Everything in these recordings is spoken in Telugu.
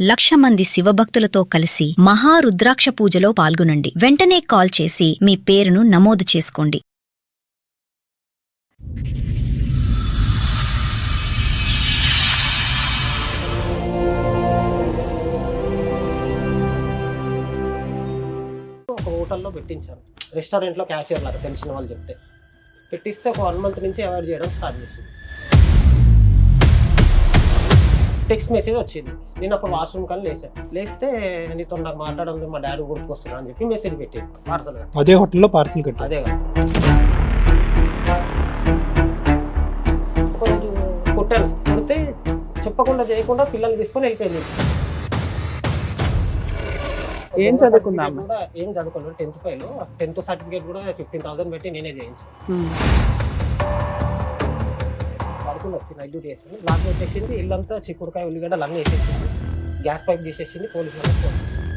1,00,000 మంది శివభక్తులతో కలిసి మహారుద్రాక్ష పూజలో పాల్గొనండి. వెంటనే కాల్ చేసి మీ పేరును నమోదు చేసుకోండి. ఒక హోటల్లో పెట్టించాను, రెస్టారెంట్లో క్యాషియర్ లాగా తెలిసిన వాళ్ళు చెప్తే పెట్టిస్తే ఒక 1 మంత్ నుంచి అవాయిడ్ చేయడం స్టార్ట్ చేసింది. టెక్స్ట్ మెసేజ్ వచ్చింది. నేను అప్పుడు వాష్రూమ్ కానీ లేస్తే నీతో నాకు మాట్లాడడం మా డాడీ గుర్తుకొస్తున్నా అని చెప్పి మెసేజ్ పెట్టింది. పార్సల్ అదే హోటల్లో పార్సల్ కట్టి అదే కొంచెం కుట్టాను. కుడితే చెప్పకుండా చేయకుండా పిల్లల్ని తీసుకొని వెళ్ళిపోయింది. ఏం చదువుకున్నా కూడా ఏం చదువుకోలేదు, 10th ఫెయిల్. 10th సర్టిఫికేట్ కూడా 15,000 పెట్టి నేనే చేయించాను. పడుకుని వచ్చి నైట్ డ్యూటీ చేసింది. లాక్ వచ్చేసింది, ఇల్లంతా చిక్కుడుకాయ ఉల్లిగడ్డలు అన్నీ వేసేసింది, గ్యాస్ పైప్ తీసేసింది. పోలీసు వాళ్ళకి ఫోన్ చేసింది.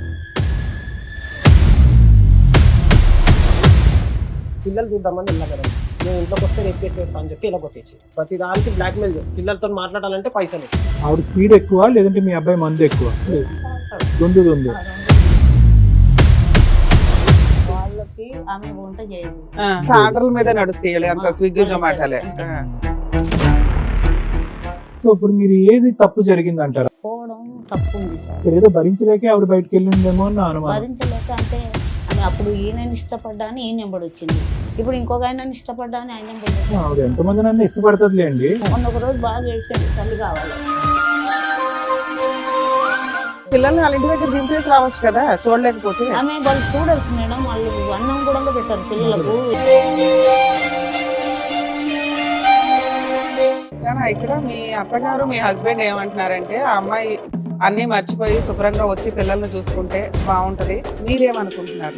పిల్లలు చూద్దామని వెళ్ళా కదా, నేను ఇంట్లోకి వస్తే రేపు చేసి పెడతా అని చెప్పి ఇలా కొట్టేసి ప్రతి దానికి బ్లాక్ మెయిల్ చేసి పిల్లలతో మాట్లాడాలంటే పైసలు. ఆవిడ స్పీడ్ ఎక్కువ లేదంటే మీ అబ్బాయి మందు ఎక్కువ? దొందు వాళ్ళకి ఆమె వంట చేయదు, ఆర్డర్ల మీద నడుస్తాయి అంత స్విగ్గీ జొమాటోలే. సో ఇప్పుడు మీరు ఏది తప్పు జరిగింది అంటారా? పోవడం తప్పు ఉంది సార్. ఏదో భరించలేకే ఆవిడ బయటకు వెళ్ళిందేమో అని నా అనుమానం. భరించలేక అంటే ఆమె అప్పుడు ఈయనని ఇష్టపడ్డా అని ఈయన నెంబడి వచ్చింది, ఇప్పుడు ఇంకొక ఆయనని ఇష్టపడ్డా అని ఆయన నెంబడి వచ్చింది. ఆవిడ ఎంతమంది నన్ను ఇష్టపడుతుందిలేండి. మొన్న ఒక రోజు బాగా ఏడ్చాడు, తల్లి కావాలి. పిల్లల్ని వాళ్ళ ఇంటి దగ్గర దింపేసి రావచ్చు కదా చూడలేకపోతే. ఆమె వాళ్ళు చూడరు మేడం, వాళ్ళు అన్నం కూడా పెట్టారు పిల్లలకు. ఇక్కడ మీ అత్తగారు మీ హస్బెండ్ ఏమంటున్నారంటే ఆ అమ్మాయి అన్ని మర్చిపోయి శుభ్రంగా వచ్చి పిల్లల్ని చూసుకుంటే బాగుంటది, మీరేమనుకుంటున్నారు?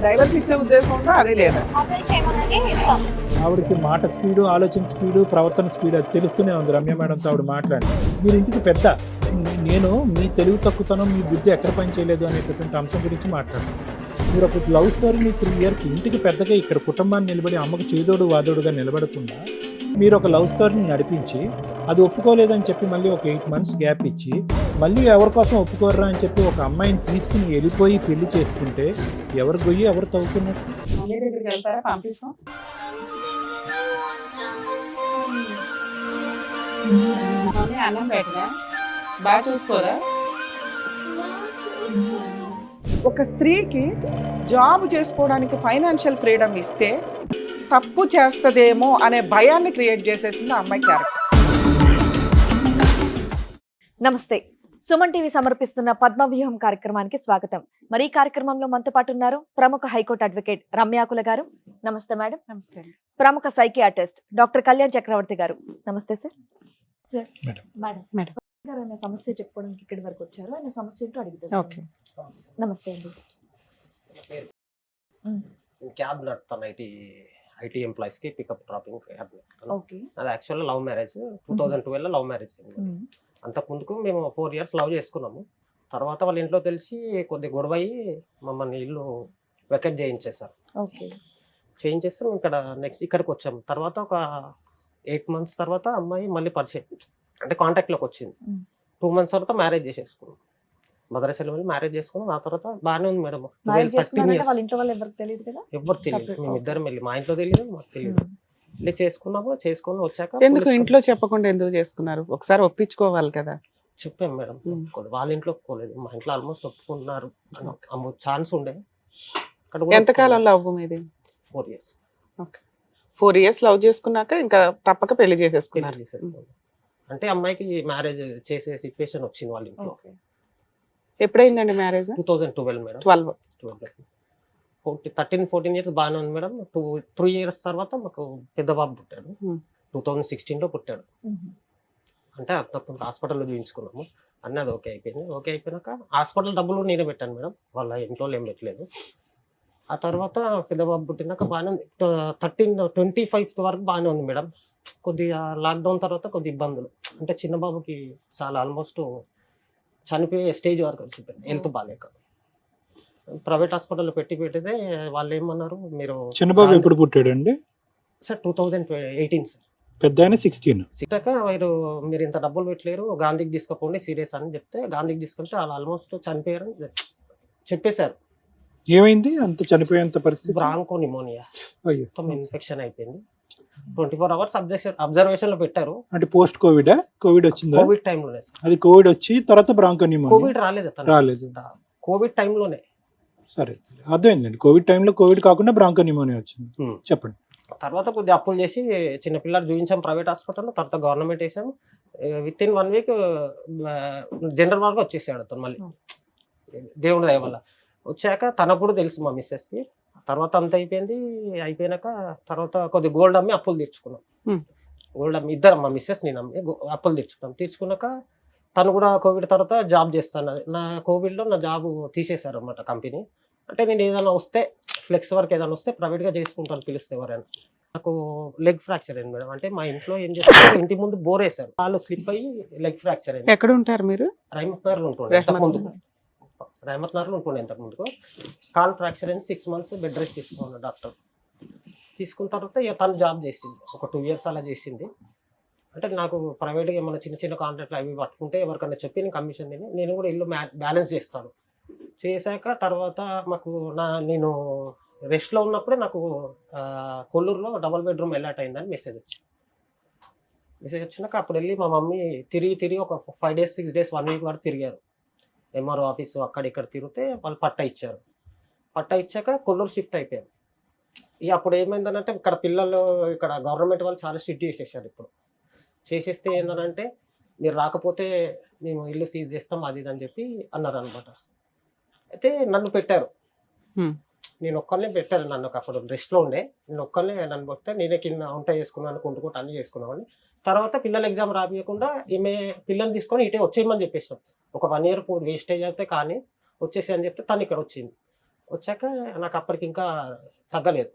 డైవర్స్ ఇచ్చే ఉద్దేశం ఉందా? అది లేదా? ఆవిడకి మాట స్పీడు, ఆలోచన స్పీడు, ప్రవర్తన స్పీడ్ అది తెలుస్తూనే ఉంది రమ్య మేడంతో ఆవిడ మాట్లాడి. మీరు ఇంటికి పెద్ద, నేను మీ తెలివి తక్కువతనం, మీ బుద్ధి ఎక్కడ పని చేయలేదు అనేటటువంటి అంశం గురించి మాట్లాడాను. మీరు ఒక లవ్ స్టోరీని 3 years ఇంటికి పెద్దగా ఇక్కడ కుటుంబాన్ని నిలబడి అమ్మకు చేదోడు వాదోడుగా నిలబడకుండా మీరు ఒక లవ్ స్టోరీని నడిపించి అది ఒప్పుకోలేదని చెప్పి మళ్ళీ ఒక 8 months గ్యాప్ ఇచ్చి మళ్ళీ ఎవరి కోసం ఒప్పుకోర్రా అని చెప్పి ఒక అమ్మాయిని తీసుకుని వెళ్ళిపోయి పెళ్లి చేసుకుంటే ఎవరు గొయ్యి ఎవరు తవ్వుతున్నారు? దగ్గరికి వెళ్తారా? పంపిస్తాం. అన్నం పెట్టినా బాగా చూసుకోరా? ఒక స్త్రీకి జాబ్ చేసుకోవడానికి ఫైనాన్షియల్ ఫ్రీడమ్ ఇస్తే తప్పు చేస్తదేమో అనే భయాన్ని క్రియేట్ చేసేసింది ఆ అమ్మాయి క్యారెక్టర్. నమస్తే, సుమన్ టీవీ సమర్పిస్తున్న పద్మవ్యూహం కార్యక్రమానికి స్వాగతం. మరి ఈ కార్యక్రమంలో మనతో పాటు ఉన్నారు ప్రముఖ హైకోర్టు అడ్వకేట్ రమ్యాకుల గారు. నమస్తే మేడం. నమస్తే. ప్రముఖ సైకియాట్రిస్ట్ డాక్టర్ కళ్యాణ్ చక్రవర్తి గారు. నమస్తే సార్. సార్ మేడం ఆయన సమస్య చెప్పుకోవడానికి ఇక్కడి వరకు వచ్చారు, ఆయన సమస్య ఏంటో అడుగుతారు. ఓకే. నమస్తే అండి. క్యాబ్ నడుపుతాను, ఐటీ ఎంప్లాయీస్ కి పికప్ డ్రాపింగ్ క్యాబ్ నడుపుతాను. ఓకే. అది యాక్చువల్గా లవ్ మ్యారేజ్, 2012 లవ్ మ్యారేజ్ అయింది. అంతకు ముందుకు మేము 4 years లవ్ చేసుకున్నాము. తర్వాత వాళ్ళ ఇంట్లో తెలిసి కొద్ది గొడవ అయ్యి మమ్మల్ని ఇల్లు వెకెట్ చేయించేసారు. ఓకే. చేయించేస్తే ఇక్కడ నెక్స్ట్ ఇక్కడికి వచ్చాము. తర్వాత ఒక 8 months తర్వాత అమ్మాయి మళ్ళీ పరిచయం అంటే కాంటాక్ట్లోకి వచ్చింది. 2 months తర్వాత మ్యారేజ్ చేసేసుకున్నాం. మదరసలో వెళ్ళి మ్యారేజ్ చేసుకున్నాం. ఆ తర్వాత బాగానే ఉంది మేడం. వాళ్ళ ఇంట్లో వాళ్ళు ఎవరికి తెలియదు కదా? ఎవరు తెలియదు, మేము ఇద్దరం వెళ్ళి, మా ఇంట్లో తెలియదు మాకు తెలియదు. వెళ్ళి చేసుకుని వచ్చాక ఎందుకు ఇంట్లో చెప్పకుండా ఎందుకు చేసుకున్నారు? ఒకసారి ఒప్పించుకోవాలి కదా. చెప్పాం మేడం, వాళ్ళ ఇంట్లో ఒప్పుకోలేదు, మా ఇంట్లో ఆల్మోస్ట్ ఒప్పుకుంటున్నారు. ఛాన్స్ ఉండే. ఎంతకాలం లవ్ మీది? 4 years. ఓకే. 4 years లవ్ చేసుకున్నాక ఇంకా తప్పక పెళ్లి చేసేసుకున్నారు. అంటే అమ్మాయికి మ్యారేజ్ చేసే సిచ్యువేషన్ వచ్చింది వాళ్ళ ఇంట్లో. ఎప్పుడైందండి మ్యారేజ్? 2012 మేడం. 13-14 years బాగానే ఉంది మేడం. 3 years తర్వాత మాకు పెద్ద బాబు పుట్టాడు. 2016లో పుట్టాడు. అంటే అంతకుముందు హాస్పిటల్లో చూపించుకున్నాము, అన్నీ అది ఓకే అయిపోయింది. ఓకే అయిపోయినాక హాస్పిటల్ డబ్బులు నేనే పెట్టాను మేడం, వాళ్ళ ఇంట్లో ఏం పెట్టలేదు. ఆ తర్వాత పెద్ద బాబు పుట్టినాక బాగానే ఉంది. 25th వరకు బాగానే ఉంది మేడం. కొద్దిగా లాక్డౌన్ తర్వాత కొద్ది ఇబ్బందులు, అంటే చిన్న బాబుకి చాలా ఆల్మోస్ట్ చనిపోయే స్టేజ్ వరకు వచ్చిపోయింది, హెల్త్ బాగాలేక. ప్రైవేట్ హాస్పిటల్లో పెట్టితే వాళ్ళు ఏమన్నారు, మీరు చిన్నబాబు ఎప్పుడు పుట్టాడండి? Sir 2018 sir. పెద్ద ఆయన 16. సిట్టాక మీరు ఇంత డబ్బులు పెట్టలేరు, గాంధీకి తీసుకుపోండి సీరియస్ అని చెప్తే గాంధీకి తీసుకుంటే వాళ్ళు ఆల్మోస్ట్ చనిపోయారని చెప్పేశారు. ఏమైంది అంత చనిపోయేంత పరిస్థితి? బ్రాంకో నిమోనియా అయ్యో. మొత్తం ఇన్ఫెక్షన్ అయిపోయింది. 24 hours అబ్జర్వేషన్ లో పెట్టారు. అంటే పోస్ట్ కోవిడ్ వచ్చిందా? కోవిడ్ టైంలోనే సార్. అది కోవిడ్ వచ్చి తర్వాత బ్రాంకోనిమోనియా కోవిడ్ రాలేదు అతను. రాలేదు. కోవిడ్ టైంలోనే. సరే అర్థమైందండి. కోవిడ్ టైంలో కోవిడ్ కాకుండా బ్రాంకోనిమోనియా వచ్చింది. చెప్పండి. తర్వాత కొద్దిగా అప్పులు చేసి చిన్నపిల్లలు చూపించాం ప్రైవేట్ హాస్పిటల్లో, తర్వాత గవర్నమెంట్ వేసాము. విత్ ఇన్ 1 week జనరల్ వార్డ్గా వచ్చేసాడు అతను మళ్ళీ, దేవుడి దయ వల్ల. వచ్చాక తనప్పుడు తెలుసు మా మిస్సెస్కి. తర్వాత అంత అయిపోయినాక తర్వాత కొద్ది గోల్డ్ అమ్మి అప్పులు తీర్చుకున్నాం. గోల్డ్ అమ్మి ఇద్దరం, మా మిస్సెస్ నేను అమ్మి అప్పులు తీర్చుకున్నాక తను కూడా కోవిడ్ తర్వాత జాబ్ చేస్తాను. నా కోవిడ్లో నా జాబ్ తీసేశారు అనమాట కంపెనీ. అంటే నేను ఏదైనా వస్తే ఫ్లెక్స్ వర్క్ ఏదైనా వస్తే ప్రైవేట్గా చేసుకుంటాను పిలిస్తే ఎవరైనా. నాకు లెగ్ ఫ్రాక్చర్ అయింది మేడం. అంటే మా ఇంట్లో ఏం చేస్తారు, ఇంటి ముందు బోర్ వేశారు, కాళ్ళు స్లిప్ అయ్యి లెగ్ ఫ్రాక్చర్ అయింది. ఎక్కడ ఉంటారు మీరు? రైమత్ నగర్లో ఉంటుండే ఇంతకుముందు. రైమత్ నగర్లో ఉంటుండే ఇంతకుముందుకు. కాల్ ఫ్రాక్చర్ అయింది. 6 months బెడ్ రెస్ట్ తీసుకున్నాను డాక్టర్. తీసుకున్న తర్వాత ఇక తను జాబ్ చేసింది, ఒక 2 years అలా చేసింది. అంటే నాకు ప్రైవేట్గా ఏమైనా చిన్న చిన్న కాంట్రాక్ట్లు అవి పట్టుకుంటే ఎవరికైనా చెప్పి నేను కమిషన్ నేను కూడా ఇల్లు బ్యాలెన్స్ చేస్తాను. చేశాక తర్వాత మాకు నేను రెస్ట్లో ఉన్నప్పుడే నాకు కొల్లూరులో డబుల్ బెడ్రూమ్ అలాట్ అయిందని మెసేజ్ వచ్చినాక అప్పుడు వెళ్ళి మా మమ్మీ తిరిగి ఒక 5 days 6 days 1 week వరకు తిరిగారు. ఎంఆర్ఓ ఆఫీసు అక్కడ ఇక్కడ తిరిగితే వాళ్ళు పట్టా ఇచ్చారు. పట్టా ఇచ్చాక కొల్లూరు షిఫ్ట్ అయిపోయారు. ఇక అప్పుడు ఏమైందనంటే ఇక్కడ పిల్లలు ఇక్కడ గవర్నమెంట్ వాళ్ళు చాలా స్ట్రిక్ట్ చేసేసారు. ఇప్పుడు చేసేస్తే ఏంటంటే మీరు రాకపోతే మేము ఇల్లు సీజ్ చేస్తాం అది ఇది అని చెప్పి అన్నారు అనమాట. అయితే నన్ను పెట్టారు, నేను ఒక్కరినే పెట్టారు. నన్ను అప్పుడు రెస్ట్లో ఉండే, నేను ఒక్కరినే నన్ను పెడితే నేనే కింద వంట చేసుకున్నాను, కొంటుకుంటూ అన్నీ చేసుకున్నామని. తర్వాత పిల్లల ఎగ్జామ్ రాబియకుండా ఈమె పిల్లల్ని తీసుకొని ఇటే వచ్చేయమని చెప్పేసాం. ఒక 1 year వేస్టేజ్ అయితే కానీ వచ్చేసి అని చెప్తే తను ఇక్కడ వచ్చింది. వచ్చాక నాకు అప్పటికి ఇంకా తగ్గలేదు.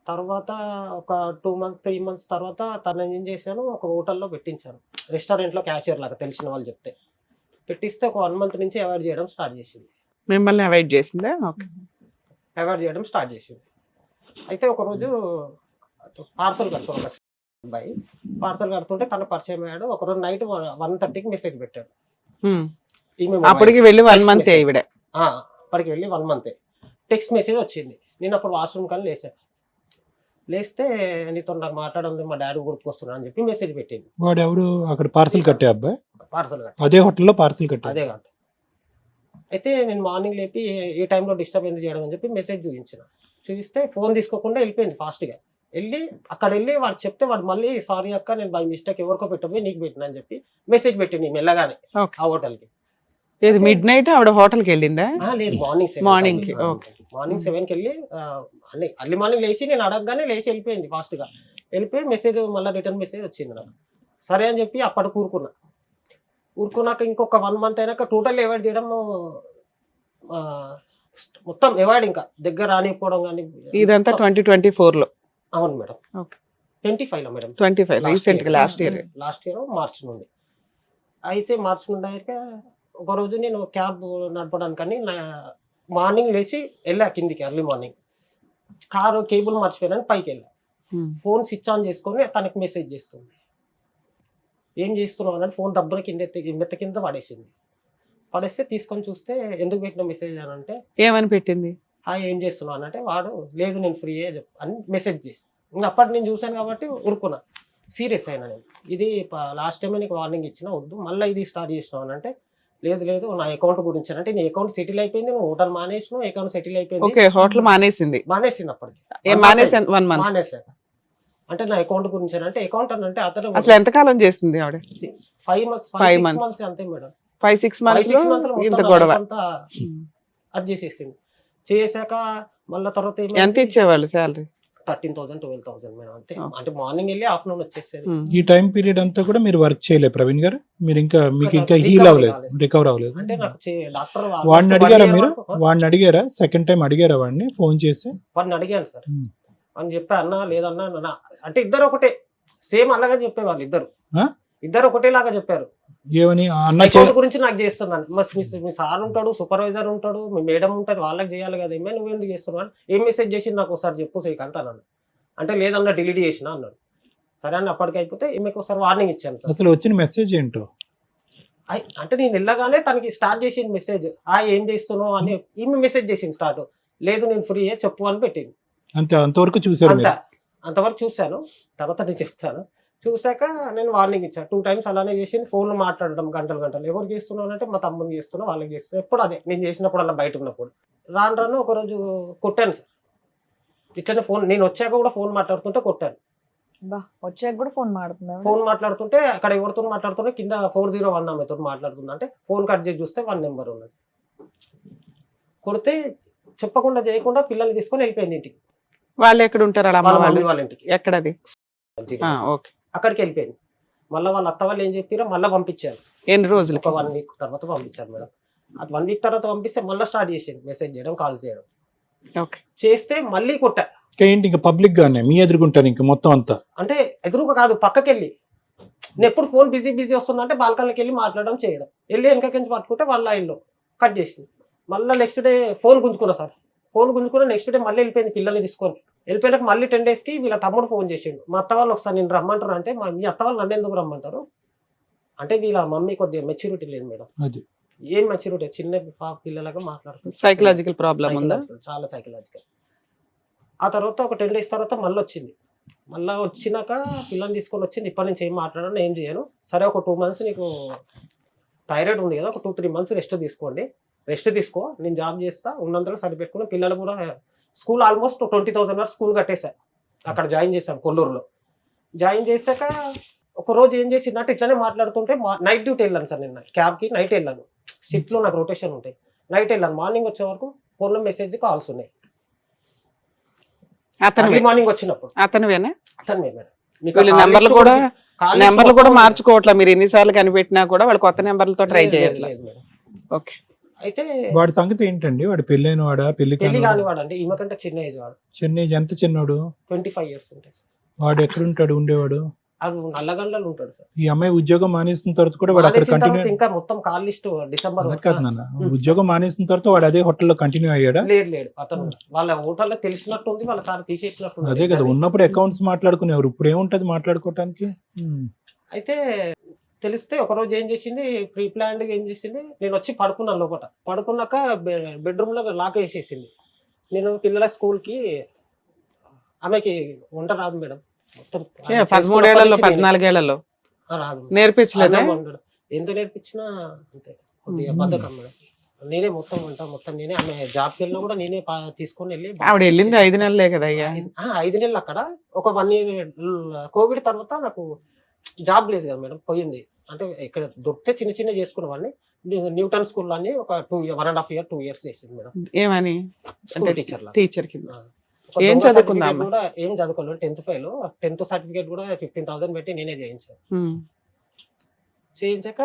తర్వాత ఒక 2 months 3 months తర్వాత తను ఏం చేశాను, ఒక హోటల్లో పెట్టించాను, రెస్టారెంట్లో క్యాషియర్ లాగా తెలిసిన వాళ్ళు చెప్తే పెట్టిస్తే ఒక 1 month నుంచి అవాయిడ్ చేయడం స్టార్ట్ చేసింది. మిమ్మల్ని అవాయిడ్ చేసిందా? అవాయిడ్ చేయడం స్టార్ట్ చేసింది. అయితే ఒకరోజు పార్సల్ కడుతుంది, ఒక అబ్బాయి పార్సల్ కడుతుంటే తను పరిచయం అయ్యాడు. ఒకరోజు నైట్ 1:30కి మెసేజ్ పెట్టాడు. అప్పటికి వెళ్ళి 1 month ఈవిడ. అప్పటికి వెళ్ళి 1 month టెక్స్ట్ మెసేజ్ వచ్చింది. నేను అప్పుడు వాష్రూమ్ కానీ లేస్తే నీతో నాకు మాట్లాడండి, మా డాడీ గుర్తుకొస్తున్నా అని చెప్పి మెసేజ్ పెట్టింది. వాడు ఎవరు అక్కడ పార్సల్ కట్టే అబ్బాయి? పార్సల్ కట్టే అదే హోటల్లో పార్సల్ కట్టే. అదే కాదు. అయితే నేను మార్నింగ్ లేపి ఏ టైంలో డిస్టర్బ్ ఎందుకు చేయడం అని చెప్పి మెసేజ్ చూపిస్తే ఫోన్ తీసుకోకుండా వెళ్ళిపోయింది ఫాస్ట్గా. అక్కడ వెళ్ళి వాడు చెప్తే వాడు మళ్ళీ సారీ అక్క నేను బై మిస్టేక్ ఎవరికో పెట్టబోయి నీకు పెట్టిన అని చెప్పి మెసేజ్ పెట్టింది మెల్లగానే ఆ హోటల్కి. ఇది మిడ్ నైట్ ఆవిడ హోటల్కి వెళ్ళిందా? లేదు, మార్నింగ్ 7కి వెళ్ళి అర్లీ మార్నింగ్ లేచి నేను అడగగానే లేచి వెళ్ళిపోయింది ఫాస్ట్గా. వెళ్ళిపోయి మెసేజ్ మళ్ళీ రిటర్న్ మెసేజ్ వచ్చింది నాకు. సరే అని చెప్పి అప్పటికి ఊరుకున్నాక ఇంకొక 1 month అయినాక టోటల్ అవాయిడ్ చేయడం, మొత్తం అవాయిడ్, ఇంకా దగ్గర రానిపోవడం కానీ. ఇదంతా 2024లో? అవును మేడం. 25లో మేడం. 25 రీసెంట్ గా లాస్ట్ ఇయర్ మార్చ్ నుండి. అయితే మార్చ్ నుండి అయితే ఒకరోజు నేను క్యాబ్ నడపడానికని మార్నింగ్ లేచి వెళ్ళా కిందికి, ఎర్లీ మార్నింగ్ కారు కేబుల్ మర్చిపోయానని పైకి వెళ్ళా. ఫోన్ స్విచ్ ఆన్ చేసుకొని తనకి మెసేజ్ చేస్తుంది, ఏం చేస్తున్నావు అని. ఫోన్ దబ్బున మెత్త కింద పడేస్తే తీసుకొని చూస్తే ఎందుకు పెట్టిన మెసేజ్ అని అంటే ఏమని పెట్టింది, ఏం చేస్తున్నావు అని అంటే వాడు లేదు నేను ఫ్రీ అని మెసేజ్ చేసి. ఇంకా అప్పటి నేను చూశాను కాబట్టి ఊరుకున్నా, సీరియస్ అయినా నేను. ఇది లాస్ట్ టైం నీకు వార్నింగ్ ఇచ్చిన వద్దు, మళ్ళీ ఇది స్టార్ట్ చేసినావు అని అంటే లేదు నా అకౌంట్ గురించి అంటే నీ అకౌంట్ సెటిల్ అయిపోయింది, నువ్వు హోటల్ మానేసినావు, అకౌంట్ సెటిల్ అయిపోయింది. హోటల్ మానేసింది అప్పటికి మానేసాక అంటే నా అకౌంట్ గురించి అంటే అకౌంట్ అని అంటే అతను అసలు ఎంతకాలం చేస్తుంది ఆవిడ? 5 months అంతే మేడం. 5-6 months ఇంత గొడవ అది చేసేసింది. చేసాక మళ్ళీ తర్వాత ఎంత ఇచ్చేవాళ్ళు శాలరీ? 13,000 12,000 మేడం అంతే. అంటే మార్నింగ్ వెళ్ళి ఆఫ్టర్నూన్ వచ్చేసేది. ఈ టైం పీరియడ్ అంతా కూడా మీరు వర్క్ చేయలేదు ప్రవీణ్ గారు? మీరు మీకు ఇంకా హీల్ అవ్వలేదు, రికవర్ అవ్వలేదు? అంటే నాకు డాక్టర్ వాడిని అడిగారా మీరు? వాడిని అడిగారా? సెకండ్ టైం అడిగారా వాడిని ఫోన్ చేసి? వాడిని అడిగాను సార్ అని చెప్పా. అన్నా లేదన్నా అంటే ఇద్దరు ఒకటే సేమ్ అలాగే చెప్పేవాళ్ళు, ఇద్దరు ఒకటేలాగా చెప్పారు. ఏమని? అకౌంట్ గురించి నాకు చేస్తున్నాను, మీ సార్ ఉంటాడు, సూపర్వైజర్ ఉంటాడు, మీ మేడం ఉంటుంది, వాళ్ళకి చేయాలి కదా, ఏమే నువ్వు ఎందుకు చేస్తున్నావు, ఏం మెసేజ్ చేసింది నాకు ఒకసారి చెప్పు శ్రీకాంత్ అన్నాను. అంటే లేదన్నా డిలీట్ చేసిన అన్నాడు. సరే అని అప్పటికి అయిపోతే ఈమెకు ఒకసారి వార్నింగ్ ఇచ్చాను సార్. అసలు వచ్చిన మెసేజ్ ఏంటో? అంటే నేను వెళ్ళగానే తనకి స్టార్ట్ చేసింది మెసేజ్, ఏం చేస్తున్నావు అని ఈమె మెసేజ్ చేసింది స్టార్ట్. లేదు నేను ఫ్రీ చెప్పు అని పెట్టింది. అంతవరకు చూసారు అంత మీరు? అంతవరకు చూశాను. తర్వాత నేను చెప్తాను. చూశాక నేను వార్నింగ్ ఇచ్చాను. 2 times అలానే చేసింది. ఫోన్లో మాట్లాడడం గంటలు గంటలు. ఎవరు చేస్తున్నావు అంటే మా తమ్ముని చేస్తున్నా, వాళ్ళకి చేస్తున్నా. ఎప్పుడు అదే నేను చేసినప్పుడు అలా బయట ఉన్నప్పుడు. రాను ఒకరోజు కొట్టాను సార్. ఇట్లనే ఫోన్ నేను వచ్చాక కూడా ఫోన్ మాట్లాడుతుంటే కొట్టాను. వచ్చాక కూడా ఫోన్ మాట్లాడుతున్నా. ఫోన్ మాట్లాడుతుంటే అక్కడ ఎవరితో మాట్లాడుతున్నా కింద 401 ఆమెతో మాట్లాడుతుంది. అంటే ఫోన్ కట్ చేసి చూస్తే 1 నెంబర్ ఉన్నది. కొడితే చెప్పకుండా చేయకుండా పిల్లల్ని తీసుకొని వెళ్ళిపోయింది ఇంటికి. వాళ్ళు ఎక్కడ ఉంటారు? వాళ్ళ అమ్మ వాళ్ళ వాళ్ళు మమ్మీ వాళ్ళ ఇంటికి. ఎక్కడది? ఓకే. అక్కడికి వెళ్ళిపోయింది. మళ్ళీ వాళ్ళ అత్త వాళ్ళు ఏం చెప్పారో మళ్ళీ పంపించారు. ఎన్ని రోజులు? ఒక 1 week తర్వాత పంపించారు మేడం. అది 1 week తర్వాత పంపిస్తే మళ్ళీ స్టార్ట్ చేసింది మెసేజ్ చేయడం, కాల్ చేయడం. ఓకే. చేస్తే మళ్ళీ కొట్టా. ఏంటి ఇంకా పబ్లిక్ గానే మీ ఎదుర్కొంటారు ఇంకా మొత్తం అంతా? అంటే ఎదురుగా కాదు, పక్కకెళ్ళి. నేను ఎప్పుడు ఫోన్ బిజీ వస్తుందంటే బాల్కనీకి వెళ్ళి మాట్లాడడం చేయడం. వెళ్ళి వెనకకించి పట్టుకుంటే వాళ్ళ లైన్లో కట్ చేసింది. మళ్ళీ నెక్స్ట్ డే ఫోన్ గుంజుకున్నా సార్. ఫోన్ గుంజుకున్నా నెక్స్ట్ డే మళ్ళీ వెళ్ళిపోయింది పిల్లల్ని తీసుకొని. వెళ్ళిపోయినాక మళ్ళీ 10 daysకి వీళ్ళ తమ్ముడు ఫోన్ చేసిండు. మా అత్త వాళ్ళు ఒకసారి నేను రమ్మంటారు అంటే మీ అత్త వాళ్ళు నన్ను ఎందుకు రమ్మంటారు అంటే వీళ్ళ మమ్మీ కొద్దిగా మెచ్యూరిటీ లేదు మేడం. అది ఏం మెచ్యూరిటీ, చిన్న పిల్లలాగా మాట్లాడుతుంది. సైకలాజికల్ ప్రాబ్లం ఉందా? చాలా సైకలాజికల్. ఆ తర్వాత ఒక 10 days తర్వాత మళ్ళీ వచ్చింది. మళ్ళీ వచ్చినాక పిల్లల్ని తీసుకొని వచ్చింది. ఇప్పటి నుంచి ఏం మాట్లాడను, ఏం చేయను. సరే ఒక 2 months నీకు థైరాయిడ్ ఉంది కదా, ఒక 2-3 months రెస్ట్ తీసుకోండి. రెస్ట్ తీసుకో, నేను జాబ్ చేస్తా, ఉన్నంతలో సరిపెట్టుకుని పిల్లలు కూడా స్కూల్ ఆల్మోస్ట్ 20,000 వరకు స్కూల్ కట్టేశాను. అక్కడ జాయిన్ చేశాను కొల్లూరులో. జాయిన్ చేశాక ఒక రోజు ఏం చేసిందంటే ఇట్లానే మాట్లాడుతుంటే నైట్ డ్యూటీ వెళ్ళాను సార్. నేను క్యాబ్కి నైట్ వెళ్ళాను. షిఫ్ట్లో నాకు రొటేషన్ ఉంటాయి. నైట్ వెళ్ళాను. మార్నింగ్ వచ్చే వరకు ఫోన్లో మెసేజ్ కాల్స్ ఉన్నాయి. అతను మార్నింగ్ వచ్చినప్పుడు అతనువేనా? అతను మేడం. వీళ్ళు నెంబర్లు కూడా మార్చుకోవట్లా. మీరు ఎన్నిసార్లు కనిపెట్టినా కూడా వాళ్ళు కొత్త నెంబర్లతో ట్రై చేయట్లేదు. ఓకే. అయితే వాడి సంగతి ఏంటండి? వాడు పెళ్ళైన వాడా? పెళ్లి పెళ్లి కానివాడు అంటే ఈమె కంటే చిన్న ఏజ్ వాడు. చిన్న ఏజ్? ఎంత చిన్నవాడు? 25 years ఉంటాయి సార్. వాడు ఎక్కడుంటాడు ఉండేవాడు? అది నల్లగండ్లలో ఉంటాడు సార్. ఈ అమ్మాయి ఉద్యోగం మానేసిన తర్వాత కూడా వాడు అక్కడ కంటిన్యూ? ఇంకా మొత్తం కాల్ లిస్ట్ డిసెంబర్ కాదు నాన్న, ఉద్యోగం మానేసిన తర్వాత వాడు అదే హోటల్లో కంటిన్యూ అయ్యాడా? లేడు. అతను వాళ్ళ హోటల్లో తెలిసినట్టు ఉంది, వాళ్ళ సార్ తీసేసినట్టు. అదే కదా, ఉన్నప్పుడు అకౌంట్స్ మాట్లాడుకునేవారు, ఇప్పుడు ఏముంటది మాట్లాడుకోవటానికి? అయితే తెలిస్తే ఒకరోజు ఏం చేసింది, ప్రీ ప్లాన్డ్ ఏం చేసింది, నేను వచ్చి పడుకున్నాను లోపల. పడుకున్నాక బెడ్రూమ్ లో లాక్ వేసేసింది. నేను పిల్లల స్కూల్కి ఆమెకి వంట రాదు మేడం. మొత్తం 13 ఏళ్లలో 14 ఏళ్లలో రాదు. నేర్పించలేదా? ఎంత నేర్పించినా అంతే, కొద్దిగా బద్ధకం మేడం. నేనే మొత్తం వంట మొత్తం నేనే. ఆమె జాబ్కి వెళ్ళినా కూడా నేనే తీసుకొని వెళ్ళి. ఆవిడ వెళ్ళింది 5 నెలలే కదా అయ్యా? 5 నెలలు అక్కడ. ఒక 1 year కోవిడ్ తర్వాత నాకు జాబ్ లేదు కదా మేడం, పోయింది. అంటే ఇక్కడ దొరికితే చిన్న చిన్న చేసుకునేవాడిని. న్యూటన్ స్కూల్ అని ఒక 1.5 year 2 years చేసింది మేడం. ఏమని? స్కూల్ టీచర్ టీచర్ కింద. ఏం చదువుకుందాం? కూడా ఏం చదువుకోలేదు. 10th fail. 10th సర్టిఫికేట్ కూడా 15,000 పెట్టి నేనే చేయించాను. చేయించాక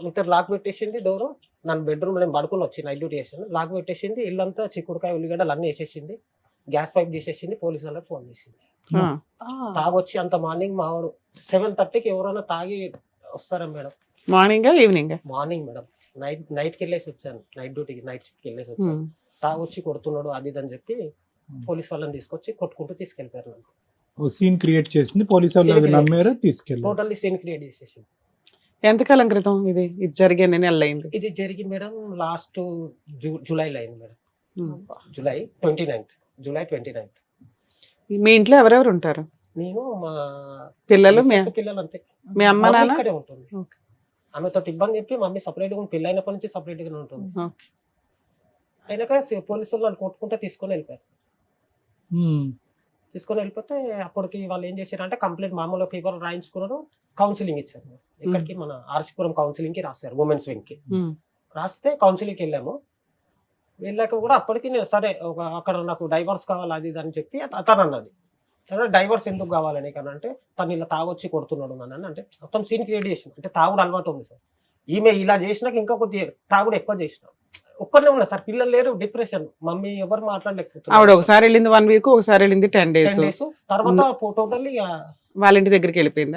ఇంత లాక్ పెట్టేసింది డోరు. నన్ను బెడ్రూమ్ నేను పడుకుని వచ్చి నైట్ డ్యూటీ చేసాను. లాక్ పెట్టేసింది. ఇల్లంతా చిక్కుడుకాయ ఉల్లిగడ్డలు అన్నీ వేసేసింది. గ్యాస్ పైప్ చేసేసింది. పోలీసు వాళ్ళకి ఫోన్ చేసింది. తాగొచ్చి అంత మార్నింగ్ మావాడు 7:30కి ఎవరైనా తాగి వస్తారా madam? Morning evening? Morning madam. నైట్కి వెళ్ళేసి వచ్చాను. నైట్ డ్యూటీకి నైట్ షిఫ్ట్కి వెళ్ళేసి వచ్చాను. తాగొచ్చి కొడుతున్నాడు అది అని చెప్పి పోలీస్ వాళ్ళని తీసుకొచ్చి కొట్టుకుంటూ తీసుకెళ్ళిపోయారు. సీన్ క్రియేట్ చేసింది పోలీసు వాళ్ళు, నమ్మారు, తీసుకెళ్ళి టోటల్లీ సీన్ క్రియేట్ చేసేసింది. ఎంతకాలం క్రితం ఇది జరిగే నెల అయింది? ఇది జరిగి మేడం లాస్ట్ జూలైలో అయింది మేడం. July 29th. మీ ఇంట్లో ఎవరెవరు ఉంటారు? నేను, మా పిల్లలు, పిల్లలు అంతే. మీ అమ్మ నాన్న ఇక్కడే ఉంటుంది. ఆమెతో ఇబ్బంది చెప్పి మమ్మీ సపరేట్ గా, పెళ్ళి అయినప్పటి నుంచి సపరేట్ గానే ఉంటుంది. అయినాక పోలీసులు నన్ను కొట్టుకుంటే తీసుకొని వెళ్ళిపోయారు. తీసుకొని వెళ్ళిపోతే అప్పటికి వాళ్ళు ఏం చేశారంటే కంప్లీట్ మామూలు ఫీవర్ రాయించుకున్నారు. కౌన్సిలింగ్ ఇచ్చారు. ఇక్కడికి మన ఆర్సీపురం కౌన్సిలింగ్ కి రాశారు, ఉమెన్స్ వింగ్ కి రాస్తే కౌన్సిలింగ్కి వెళ్ళాము. వెళ్ళాక కూడా అప్పటికి నేను సరే అక్కడ నాకు డైవర్స్ కావాలి అది ఇది అని చెప్పి అతను అన్నది. డైవర్స్ ఎందుకు కావాలని అంటే తను ఇలా తాగొచ్చి కొడుతున్నాడు నన్ను అంటే మొత్తం సీన్ క్రియేట్ చేసిన. అంటే తాగుడు అలవాటు ఉంది సార్. ఈమె ఇలా చేసినాక ఇంకా కొద్దిగా తాగుడు ఎక్కువ చేసిన. ఒక్కనే ఉన్నా సార్, పిల్లలు లేరు, డిప్రెషన్. మమ్మీ ఎవరు మాట్లాడలేకపోతున్నారు. ఆవిడ ఒకసారి వెళ్ళింది 1 week, ఒకసారి వెళ్ళింది 10 days. తర్వాత టోటల్లీ వాళ్ళ ఇంటి దగ్గరికి వెళ్ళిపోయింది.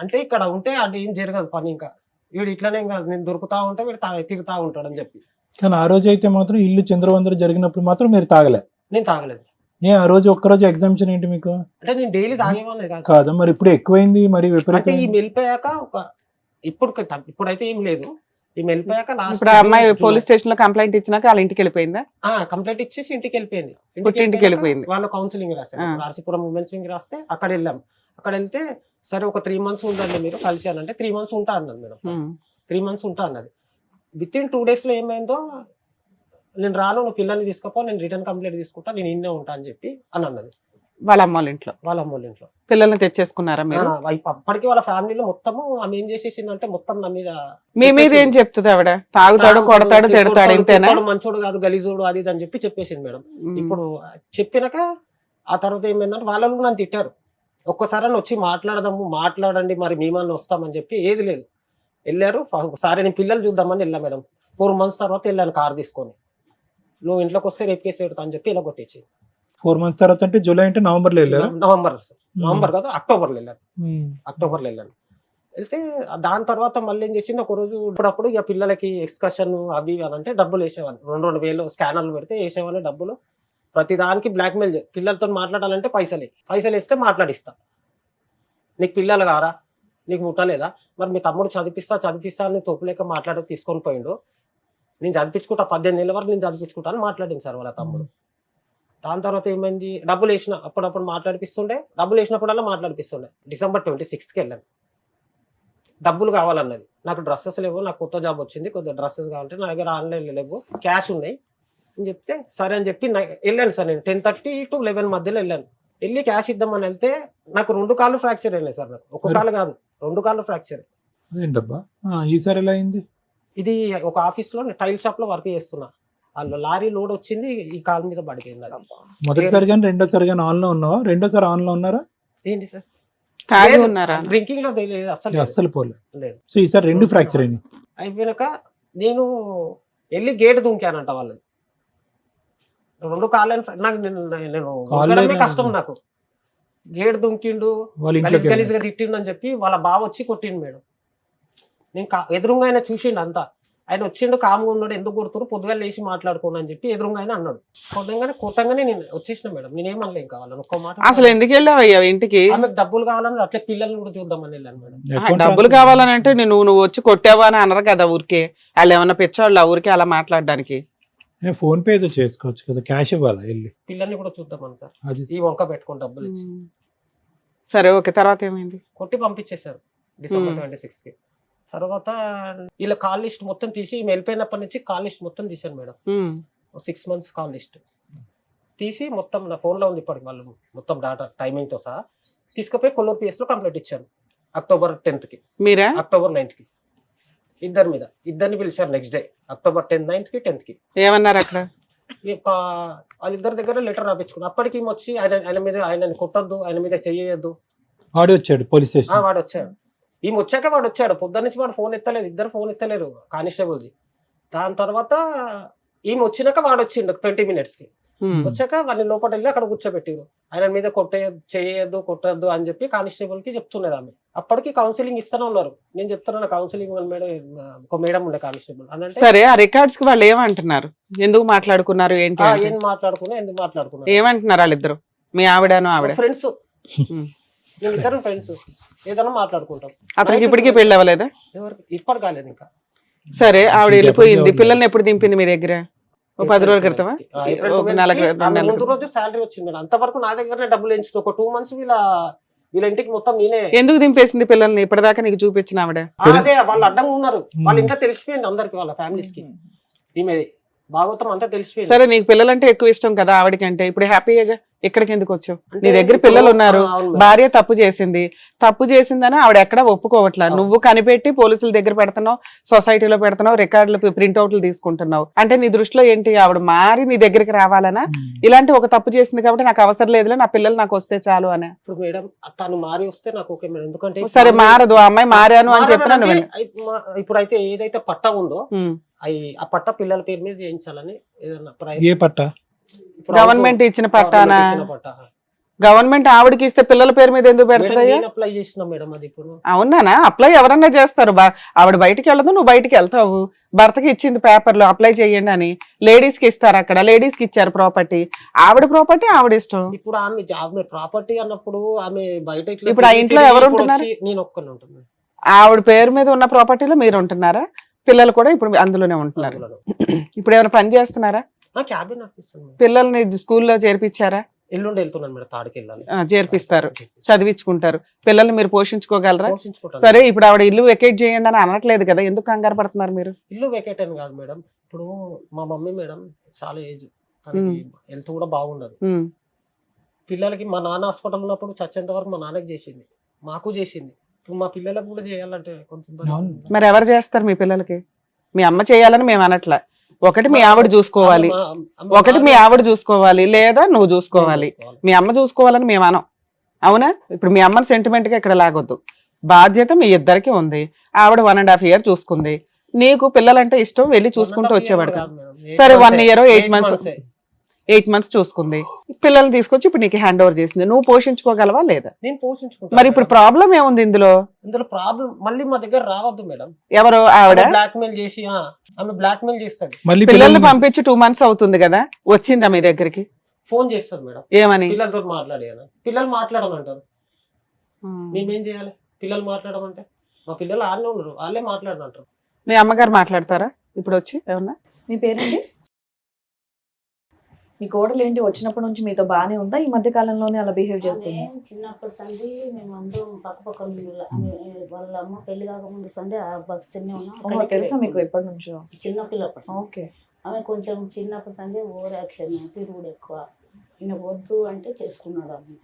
అంటే ఇక్కడ ఉంటే అది ఏం జరగదు పని. ఇంకా వీడు ఇట్లానే ఇంకా నేను దొరుకుతా ఉంటే వీడు తిరుగుతా ఉంటాడు అని చెప్పి. కానీ ఆ రోజు అయితే మాత్రం ఇల్లు చంద్రవందరు జరిగినప్పుడు మాత్రం మీరు తాగలే? నేను తాగలేదు. ఆ రోజు ఒక్కరోజు ఎగ్జామ్షన్ ఏంటి మీకు? అంటే నేను డైలీ తాగేవాళ్ళే కాదు. కాదు మరి ఇప్పుడు ఎక్కువైంది మరి అంటే విపరీతం. ఈ వెళ్ళిపోయాక ఇప్పుడైతే ఏం లేదు. ఈ వెళ్ళిపోయాక ఇప్పుడు ఆ అమ్మాయి పోలీస్ స్టేషన్ లో కంప్లైంట్ ఇచ్చినాక వాళ్ళ ఇంటికి వెళ్ళిపోయిందా? కంప్లైంట్ ఇచ్చేసి ఇంటికి వెళ్ళిపోయింది. పుట్టింటికి వెళ్ళిపోయింది. వాళ్ళు కౌన్సిలింగ్ రాశారు, రాసిపురం ఉమెన్స్ వింగ్ రాస్తే అక్కడ వెళ్ళాం. అక్కడ వెళ్తే సరే ఒక 3 months ఉండండి మీరు కలిసానంటే 3 months ఉంటా అన్నది మేడం. 3 months ఉంటా అన్నది. విత్ ఇన్ 2 days లో ఏమైందో, నేను రాను, నువ్వు పిల్లల్ని తీసుకోపో, నేను రిటర్న్ కంప్లైంట్ తీసుకుంటా, నేను ఇన్నే ఉంటా అని చెప్పి అని అన్నది. వాళ్ళ అమ్మ వాళ్ళ ఇంట్లో వాళ్ళ అమ్మ వాళ్ళ ఇంట్లో పిల్లల్ని తెచ్చేసుకున్నారా మీరు? అప్పటికి వాళ్ళ ఫ్యామిలీలో మొత్తము ఆమె ఏం చేసేసిందంటే మొత్తం నా మీద మీ మీద ఏం చెప్తుంది ఆవిడ? తాగుతాడు, కొడతాడు, తిడతాడు, ఇంతేనా? మంచోడు కాదు, గలీజోడు, అది ఇది అని చెప్పి చెప్పేసింది మేడం. ఇప్పుడు చెప్పినాక ఆ తర్వాత ఏమైందంటే వాళ్ళు నన్ను తిట్టారు. ఒక్కసారి వచ్చి మాట్లాడండి, మరి మేమన్నా వస్తామని చెప్పి ఏది లేదు. వెళ్ళారు. ఒకసారి నేను పిల్లలు చూద్దామని వెళ్ళా మేడం. 4 months తర్వాత వెళ్ళాను కార్ తీసుకొని. నువ్వు ఇంట్లోకి వస్తే రేపు కేసు పెడతా అని చెప్పి ఇలా కొట్టేసి. 4 months తర్వాత అంటే జూలై అంటే నవంబర్లో వెళ్ళారు. నవంబర్ కాదు, అక్టోబర్లో వెళ్ళాను. వెళ్తే దాని తర్వాత మళ్ళీ ఏం చేసింది, ఒక రోజు ఇప్పుడప్పుడు ఇక పిల్లలకి ఎక్స్కర్షన్ అవి అని అంటే డబ్బులు వేసేవాళ్ళు. 2,000 స్కానర్లు పెడితే వేసేవాళ్ళు డబ్బులు. ప్రతి దానికి బ్లాక్మెయిల్. పిల్లలతో మాట్లాడాలంటే పైసలు వేస్తే మాట్లాడిస్తా. నీకు పిల్లలు కారా, నీకు ముట్టలేదా, మరి మీ తమ్ముడు చదివిస్తా అని తోపులేక తీసుకొని పోయిండు. నేను చదివించుకుంటా, 18 ఏళ్ళ వరకు నేను చదివించుకుంటా అని మాట్లాడింది సార్ వాళ్ళ తమ్ముడు. దాని తర్వాత ఏమైంది, డబ్బులు వేసిన అప్పుడప్పుడు మాట్లాడిపిస్తుండే, డబ్బులు వేసినప్పుడల్లా మాట్లాడిపిస్తుండే. December 26th వెళ్ళాను. డబ్బులు కావాలన్నది. నాకు డ్రెస్సెస్ లేవు, నాకు కొత్త జాబ్ వచ్చింది, కొద్దిగా డ్రెస్సెస్ కావాలంటే నా దగ్గర ఆన్లైన్ లేవు, క్యాష్ ఉన్నాయి అని చెప్తే సరే అని చెప్పి వెళ్ళాను సార్. నేను 10:30 to 11 మధ్యలో వెళ్ళాను. వెళ్ళి క్యాష్ ఇద్దామని వెళ్తే నాకు 2 కాళ్ళు ఫ్రాక్చర్ అయినాయి సార్. నాకు ఒక కాలు కాదు, 2 కాళ్ళు ఫ్రాక్చర్. ఏంటబ్బా ఈసారి ఎలా అయింది? ఇది ఒక ఆఫీస్ లో టైల్ షాప్ లో వర్క్ చేస్తున్నా. వాళ్ళు లారీ లోడ్ వచ్చింది, ఈ కాలు మీద పడిపోయింది. మొదటిసారి కానీ రెండోసారి కానీ ఆన్ లో ఉన్నావా? రెండోసారి ఆన్ లో ఉన్నారా? ఏంటి సార్, తాగి ఉన్నారా? డ్రింకింగ్ లో అస్సలు పోలేదు. లేదు. సో ఈసారి 2 ఫ్రాక్చర్ అయినాయి. అయిపోయినాక నేను వెళ్ళి గేట్ దుంకానంట వాళ్ళది. 2 కాళ్ళు నాకు నేను కష్టం. నాకు గేట్ దుంకిండు, గలీజ్గా తిట్టిండు అని చెప్పి వాళ్ళ బావ వచ్చి కొట్టిండు మేడం. నేను ఎదురుగా ఆయన చూసిండు అంతా. ఆయన వచ్చిండు, కామ్గా ఉన్నాడు, ఎందుకు కొడుతున్నారు, పొద్దుగా లేచి మాట్లాడుకోండి అని చెప్పి ఎదురుగా ఆయన అన్నాడు. కొట్టంగానే నేను వచ్చేసిన మేడం. నేనేమనలే ఇంకా వాళ్ళని ఒక్క మాట. అసలు ఎందుకు వెళ్ళావయ్యా ఇంటికి? ఆమెకు డబ్బులు కావాలని, అట్లే పిల్లల్ని కూడా చూద్దామని వెళ్ళాను మేడం. డబ్బులు కావాలని అంటే నువ్వు వచ్చి కొట్టావా అని అనరు కదా ఊరికే. వాళ్ళు ఏమన్నా పిచ్చవాళ్ళు ఆ ఊరికే అలా మాట్లాడడానికి? ఫోన్ పే ఏదో చేసుకోవచ్చు కదా, క్యాష్ ఇవ్వాలా వెళ్ళి? పిల్లల్ని కూడా చూద్దామని సార్, ఈ వంక పెట్టుకుని డబ్బులు ఇచ్చి. సరే ఓకే, తర్వాత ఏమైంది? కొట్టి పంపించేశారు December 26th. తర్వాత వీళ్ళ కాల్ లిస్ట్ మొత్తం తీసి వెళ్ళిపోయినప్పటి నుంచి కాల్ లిస్ట్ మొత్తం తీశాను మేడం. 6 months కాల్ లిస్ట్ తీసి మొత్తం నా ఫోన్ లో ఉంది ఇప్పటికి. వాళ్ళు మొత్తం డాటా టైమింగ్ తో సహా తీసుకుపోయి కొల్లూరు PS లో కంప్లైంట్ ఇచ్చాను. October 10th మీరా? October 9th ఇద్దరిని పిలిచారు. Next day October 10th, 9th, 10th ఏమన్నారు అక్కడ? వాళ్ళిద్దరి దగ్గర లెటర్ రాపించుకున్నాను. అప్పటికి వచ్చి ఆయన మీద, ఆయనని కొట్టద్దు, ఆయన మీద చెయ్యొద్దు. వాడు వచ్చాడు పోలీస్ స్టేషన్. వాడు వచ్చాడు. ఈమె వచ్చాక వాడు వచ్చాడు. పొద్దున్న నుంచి వాడు ఫోన్ ఎత్తలేదు, ఇద్దరు ఫోన్ ఎత్తలేరు కానిస్టేబుల్ది. దాని తర్వాత ఈమె వచ్చినాక వాడు వచ్చిండు 20 minutes వచ్చాక వాళ్ళని లోపల వెళ్ళి అక్కడ కూర్చోబెట్టిరు. ఆయన మీద చేయొద్దు, కొట్టద్దు అని చెప్పి కానిస్టేబుల్ కి చెప్తున్నది ఆమె. అప్పటికి కౌన్సిలింగ్ ఇస్తూనే ఉన్నారు. నేను చెప్తున్నాను కౌన్సిలింగ్ మేడం, ఒక మేడం ఉండే కానిస్టేబుల్ అని. సరే, ఆ రికార్డ్స్ కి వాళ్ళు ఏమంటున్నారు? ఎందుకు మాట్లాడుకున్నారు ఏంటి? ఎందుకు మాట్లాడుకున్నారు ఏమంటున్నారు వాళ్ళిద్దరు? మీ ఆవిడను ఆవిడ ఫ్రెండ్స్, మేమిద్దరం ఫ్రెండ్స్, ఏదైనా మాట్లాడుకుంటాం. అతనికి ఇప్పటికీ పెళ్ళి అవ్వలేదా? ఇప్పటి కాలేదు ఇంకా. సరే, ఆవిడ వెళ్ళిపోయింది. పిల్లల్ని ఎప్పుడు దింపింది మీ దగ్గర? 10 రోజుల క్రితమా? ముందు రోజు శాలరీ వచ్చింది మేడం. అంతవరకు నా దగ్గర డబ్బులు ఎంచుకో. ఒక 2 months వీళ్ళ ఇంటికి మొత్తం నేనే. ఎందుకు దింపేసింది పిల్లల్ని? ఇప్పటిదాకా నీకు చూపించిన ఆవిడ? అదే వాళ్ళు అడ్డంగా ఉన్నారు. వాళ్ళ ఇంట్లో తెలిసిపోయింది అందరికి, వాళ్ళ ఫ్యామిలీస్ కి ఈమె భాగవతం అంతా తెలిసిపోయింది. సరే, నీకు పిల్లలంటే ఎక్కువ ఇష్టం కదా ఆవిడకంటే. ఇప్పుడు హ్యాపీగా ఇక్కడికి ఎందుకు వచ్చావు? నీ దగ్గర పిల్లలు ఉన్నారు, భార్య తప్పు చేసిందని ఆవిడ ఎక్కడ ఒప్పుకోవట్లా. నువ్వు కనిపెట్టి పోలీసుల దగ్గర పెడుతున్నావు, సొసైటీలో పెడుతున్నావు, రికార్డులు ప్రింట్అవుట్లు తీసుకుంటున్నావు. అంటే నీ దృష్టిలో ఏంటి? ఆవిడ మారి నీ దగ్గరికి రావాలనా? ఇలాంటి ఒక తప్పు చేసింది కాబట్టి నాకు అవసరం లేదులే, నా పిల్లలు నాకు వస్తే చాలు అని? ఇప్పుడు మేడం తను మారి వస్తే నాకు ఓకే మేడం. ఎందుకంటే సరే, మారదు ఆ అమ్మాయి, మారాను అని చెప్పినా నువ్వు. ఇప్పుడైతే ఏదైతే పట్టా ఉందో ఆ పట్ట పిల్లల పేరు మీద చేయించాలని. ఏ పట్ట? గవర్నమెంట్ ఇచ్చిన పట్టానా? గవర్నమెంట్ ఆవిడకి ఇస్తే పిల్లల పేరు మీద ఎందుకు పెడతాయా? అప్లై చేసిన మేడం అది ఇప్పుడు. అవునానా? అప్లై ఎవరన్నా చేస్తారు. ఆవిడ బయటికి వెళ్ళదు, నువ్వు బయటికి వెళ్తావు. భర్తకి ఇచ్చింది పేపర్లు అప్లై చేయండి అని, లేడీస్ కి ఇస్తారు. అక్కడ లేడీస్ కి ఇచ్చారు ప్రాపర్టీ. ఆవిడ ప్రాపర్టీ ఆవిడ ఇష్టం. ఇప్పుడు ఆమె ప్రాపర్టీ అన్నప్పుడు ఆమె బయట ఇప్పుడు ఆ ఇంట్లో ఎవరు ఉంటున్నారు? నేను ఒక్కనే ఉంటున్నాను. ఆవిడ పేరు మీద ఉన్న ప్రాపర్టీలో మీరు ఉంటున్నారా? పిల్లలు కూడా ఇప్పుడు అందులోనే ఉంటున్నారు. ఇప్పుడు ఏమైనా పని చేస్తున్నారా? Cabin officer. పిల్లల్ని స్కూల్లో చేర్పించారా? ఎల్లుండి వెళ్తున్నాను మేడం, తాడికి వెళ్ళాలి. చేర్పిస్తారు, చదివించుకుంటారు. పిల్లల్ని మీరు పోషించుకోగలరా? పోషించుకుంటాను. సరే, ఇప్పుడు ఆవిడ ఇల్లు వెకేట్ చేయండి అని అనట్లేదు కదా, ఎందుకు కంగారు పడుతున్నారు మీరు? ఇల్లు వెకేట్ అని కాదు మేడం, ఇప్పుడు మా మమ్మీ మేడం చాలా ఏజ్, హెల్త్ కూడా బాగుండదు. పిల్లలకి మా నాన్న హాస్పిటల్ ఉన్నప్పుడు చచ్చేంత వరకు మా నాన్నకి చేసింది, మాకు చేసింది. ఇప్పుడు మా పిల్లలకు కూడా చేయాలంటే కొంచెం. మరి ఎవరు చేస్తారు మీ పిల్లలకి? మీ అమ్మ చేయాలని మేము అనట్లా. ఒకటి మీ ఆవిడ చూసుకోవాలి, ఒకటి మీ ఆవిడ చూసుకోవాలి, లేదా నువ్వు చూసుకోవాలి. మీ అమ్మ చూసుకోవాలని మేము అనం, అవునా? ఇప్పుడు మీ అమ్మని సెంటిమెంట్ గా ఇక్కడ లాగొద్దు. బాధ్యత మీ ఇద్దరికి ఉంది. ఆవిడ 1.5 year చూసుకుంది. నీకు పిల్లలంటే ఇష్టం, వెళ్ళి చూసుకుంటూ వచ్చేవాడు. సరే, 1 year 8 months చూసుకుంది. పిల్లల్ని తీసుకొచ్చి ఇప్పుడు నీకు హ్యాండ్ ఓవర్ చేసింది. నువ్వు పోషించుకోగలవా లేదా? నేను పోషించుకుంటాను. మరి ఇప్పుడు ప్రాబ్లం ఏముంది ఇందులో? ప్రాబ్లం మళ్ళీ మా దగ్గర రావద్దు మేడం. ఎవరు? ఆవిడ బ్లాక్ మెయిల్ చేసి, ఆమె బ్లాక్ మెయిల్ చేస్తాడు. పిల్లల్ని పంపించి 2 months అవుతుంది కదా, వచ్చిందా మీ దగ్గరికి? ఫోన్ చేస్తారు మేడం. ఏమని? పిల్లలతో మాట్లాడాను. పిల్లలు మాట్లాడమంటారు. మేమేం చేయాలి? పిల్లలు మాట్లాడమంటే మా పిల్లలు ఆడనే ఉన్నారు, వాళ్ళే మాట్లాడమంటారు. మీ అమ్మగారు మాట్లాడతారా ఇప్పుడు వచ్చి ఏమన్నా? మీ పేరేంటి? మీ కోడలు ఏంటి వచ్చినప్పటి నుంచి మీతో బానే ఉందా? ఈ మధ్య కాలంలోనే అలా బిహేవ్ చేస్తుంది? చిన్నప్పటి సంది మేము అందరం పక్క వాళ్ళ అమ్మ పెళ్లి కాకముందు సంది ఆ బస్సునే ఉన్నాం. తెలుసా మీకు ఎప్పటి నుంచో? చిన్నపిల్లప్పటి. ఓకే. ఆమె కొంచెం చిన్నప్పటి సంది ఓవర్ యాక్షన్, తిరుగుడు ఎక్కువ. ఈయన వద్దు అంటే చేసుకున్నాడు. ఆమె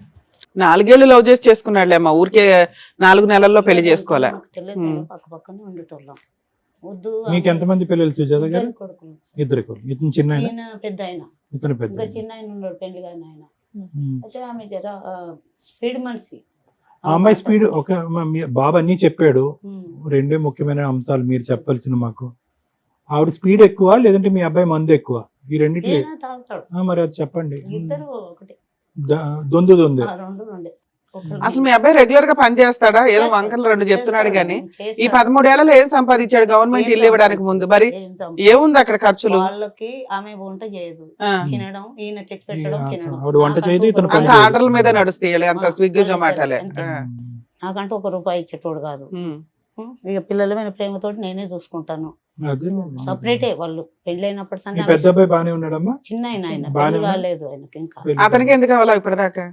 4 years లవ్ చేసి చేసుకున్నాడులే అమ్మ, ఊరికే 4 నెలల్లో పెళ్లి చేసుకోవాలా? తెలియదు, పక్క పక్కనే ఉండేటోళ్ళం. వద్దు. మీకు ఎంతమంది పిల్లలు సుజాత గారు? కొడుకులు. 2 కొడుకులు. ఇతను చిన్న ఆయన? ఈయన పెద్ద ఆయన. ఇతను పెద్ద. ఇంకా చిన్న ఆయన ఉన్నాడు, పెళ్లి కానీ ఆయన. అయితే ఆమె జర స్పీడ్ మనిషి. ఆ అమ్మాయి స్పీడ్. ఒక బాబు అన్ని చెప్పాడు. 2 ముఖ్యమైన అంశాలు మీరు చెప్పాల్సిన మాకు. ఆవిడ స్పీడ్ ఎక్కువ లేదంటే మీ అబ్బాయి మందు ఎక్కువ? ఈ రెండిట్లో తాగుతాడు. మరి అది చెప్పండి. ఇద్దరు ఒకటి. దొందు దొందే. రెండు రెండే. అసలు మీ అబ్బాయి రెగ్యులర్ గా పని చేస్తాడా? ఏదో వంకలు 2 చెప్తున్నాడు గానీ ఈ 13 ఏళ్లలో ఏం సంపాదించాడు గవర్నమెంట్ ఇల్లు ఇవ్వడానికి ముందు? మరి ఏముంది అక్కడ ఖర్చులు? వాళ్ళకి ఆమె వంట చేయదు, తినడం, ఈయన తెచ్చి పెట్టడం, తినడం. వంట చేయదు, ఇతను అంత ఆర్డర్ల మీద నడుస్తాయి, అంత స్విగ్గీ జొమాటోలే. నాకంటే 1 రూపాయి ఇచ్చేటోడు కాదు. ఇక పిల్లల మీద ప్రేమతోటి నేనే చూసుకుంటాను. సపరేటే వాళ్ళు. పెళ్ళైనప్పటి సంది పెద్ద అబ్బాయి బానే ఉన్నాడమ్మా? చిన్న ఆయన పెళ్లి కాలేదు ఆయనకి ఇంకా. అతనికి ఎందుకు కావాలా ఇప్పటిదాకా?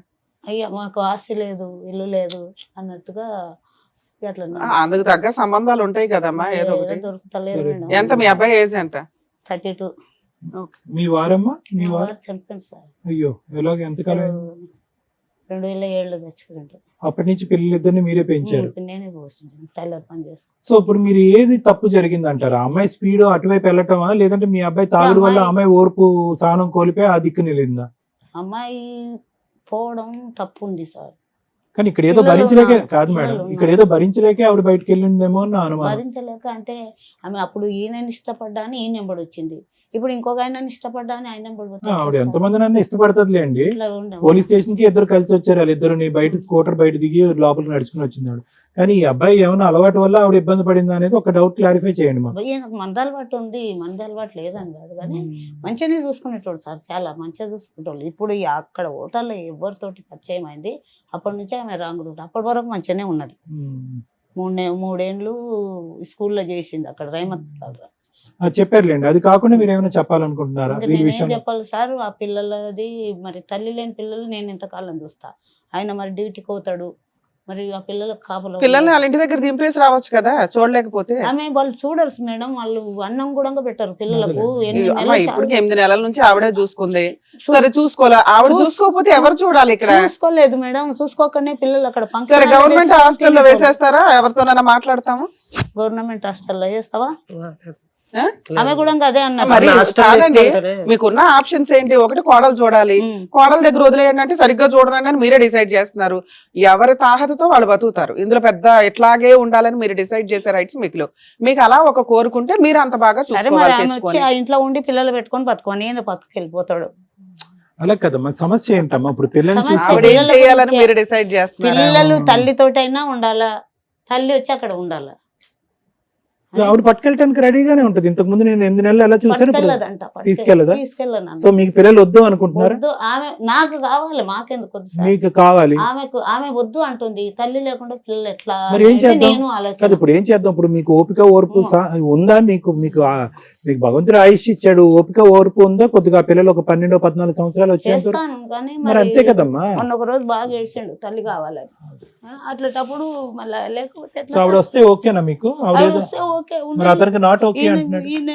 అయ్యా మాకు ఆస్తి లేదు, ఇల్లు లేదు అన్నట్టుగా అట్లా అందుకు తగ్గ సంబంధాలు ఉంటాయి కదమ్మా, ఏదో ఒకటి. దొరుకుతలేదు మేడం. ఎంత మీ అబ్బాయి ఏజ్ ఎంత? 32. మీ వారమ్మా? మీ వారు చనిపోయింది సార్. అయ్యో, ఎలాగ? ఎంతకాలం? 2007లో చచ్చిపోయింది. అప్పటి నుంచి పిల్లలిద్దరిని మీరే పెంచారు? నేనే పోషించాను, టైలర్ పని చేసుకున్నాను. సో ఇప్పుడు మీరు ఏది తప్పు జరిగింది అంటారా? అమ్మాయి స్పీడ్ అటువైపు వెళ్ళటమా, లేదంటే మీ అబ్బాయి తాగుడు వల్ల అమ్మాయి ఓర్పు సహనం కోల్పోయి ఆ దిక్కు నిలిందా? అమ్మాయి పోవడం తప్పు ఉంది సార్. కానీ ఇక్కడ ఏదో భరించలేకే కాదు మేడం, ఇక్కడ ఏదో భరించలేకే ఆవిడ బయటకు వెళ్ళిందేమో అని నా అనుమానం. భరించలేక అంటే ఆమె అప్పుడు ఈయనని ఇష్టపడ్డా అని ఈయన ఎంబడి వచ్చింది, ఇప్పుడు ఇంకొక ఆయనని ఇష్టపడ్డా అని ఆయన ఎంబడి. ఆవిడ ఎంతమంది నన్ను ఇష్టపడుతుందిలేండి. పోలీస్ స్టేషన్ కి ఇద్దరు కలిసి వచ్చారు, వాళ్ళిద్దరు బయట స్కూటర్ బయట దిగి లోపలికి నడుచుకుని వచ్చింది ఆవిడ. కానీ ఈ అబ్బాయి ఏమైనా అలవాటు వల్ల ఆవిడ ఇబ్బంది పడిందా అనేది ఒక డౌట్ క్లారిఫై చేయండి మాకు. ఈయనకు మంద అలవాటు ఉంది, మంద అలవాటు లేదని కాదు కానీ మంచిగానే చూసుకునేటోడు సార్, చాలా మంచిగా చూసుకునేటోళ్ళు. ఇప్పుడు అక్కడ హోటల్లో ఎవరితోటి పరిచయం అయింది, అప్పటి నుంచి ఆమె రాంగులు. అప్పటి వరకు మంచిగానే ఉన్నది. 3 ఏళ్ళు స్కూల్లో చేసింది అక్కడ రైమత్. చెప్పారులేండి. అది కాకుండా మీరు ఏమైనా చెప్పాలనుకుంటున్నారా? నేనేం చెప్పాలి సార్, ఆ పిల్లలది మరి తల్లి లేని పిల్లలు నేను ఇంతకాలం చూస్తా. ఆయన మరి డ్యూటీకి పోతాడు, మరి ఆ పిల్లలకు కాపలా. పిల్లల్ని వాళ్ళ ఇంటి దగ్గర దింపేసి రావచ్చు కదా, చూడలేకపోతే. ఆమె వాళ్ళు చూడరు మేడం, వాళ్ళు అన్నం కూడా పెట్టారు పిల్లలకు. ఇప్పుడు 8 నెలల నుంచి ఆవిడే చూసుకుంది. సరే చూసుకోలే, ఆవిడ చూసుకోకపోతే ఎవరు చూడాలి ఇక్కడ? చూసుకోలేదు మేడం, చూసుకోకనే పిల్లలు అక్కడ సరే గవర్నమెంట్ హాస్టల్లో వేసేస్తారా? ఎవరితోనైనా మాట్లాడతాము. గవర్నమెంట్ హాస్టల్లో వేస్తావా? ఆమె కూడా అదే అన్నారు. మరి కాదండి, మీకున్న ఆప్షన్స్ ఏంటి? ఒకటి కోడలు చూడాలి, కోడల దగ్గర వదిలేయండి అంటే సరిగ్గా చూడదండి అని మీరే డిసైడ్ చేస్తున్నారు. ఎవరి తాహతతో వాళ్ళు బతుకుతారు. ఇందులో పెద్ద ఇట్లాగే ఉండాలని మీరు డిసైడ్ చేసే రైట్స్ మీకు అలా ఒక కోరుకుంటే మీరు అంత బాగా చూసుకోవాలి. ఇంట్లో ఉండి పిల్లలు పెట్టుకొని బతుకోని నేను పక్కకి వెళ్ళిపోతాడు. అలా కదమ్మా, సమస్య ఏంటమ్మా? ఇప్పుడు పిల్లల్ని సమస్య చూసి ఆవిడ ఏం పిల్లల చేయాలని గురించే. మీరు డిసైడ్ చేస్తున్నారు పిల్లలు తల్లితోటైనా ఉండాలా, తల్లి వచ్చి అక్కడ ఉండాలా. ఆవిడ పట్టుకెళ్ళటానికి రెడీగానే ఉంటుంది. ఇంతకు ముందు నేను 8 నెలలు ఎలా చూసాను, ఇప్పుడు పట్టుకెళ్ళదంట, తీసుకెళ్ళదా? తీసుకెళ్ళను. సో మీకు పిల్లలు వద్దు అనుకుంటున్నారా? వద్దు, ఆమె నాకు కావాలి, మాకెందుకు వద్దు సార్. మీకు కావాలి. ఆమె వద్దు అంటుంది. తల్లి లేకుండా పిల్లలు ఎట్లా మరి ఏం అంటే చేద్దాం? నేను కాదు, ఆలోచన. ఇప్పుడు ఏం చేద్దాం? ఇప్పుడు మీకు ఓపిక ఓర్పు ఉందా? మీకు మీకు మీకు భగవంతుడు ఆయుష్ ఇచ్చాడు, ఓపిక ఓర్పు ఉందా? కొద్దిగా పిల్లలు ఒక 12-14 సంవత్సరాలు వచ్చేంత చేస్తాను కానీ మరి అంతే కదమ్మా. మొన్న ఒక రోజు బాగా ఏడ్చిండు తల్లి కావాలని. అట్లటప్పుడు మళ్ళీ లేకపోతే ఎట్లా సో ఆవిడ సార్? వస్తే ఓకేనా మీకు? ఆవిడ ఆవిడ వస్తే ఓకే, మరి ఉండని. అతనికి నాట్ ఓకే ఈయన- అంటున్నాడు. ఈయన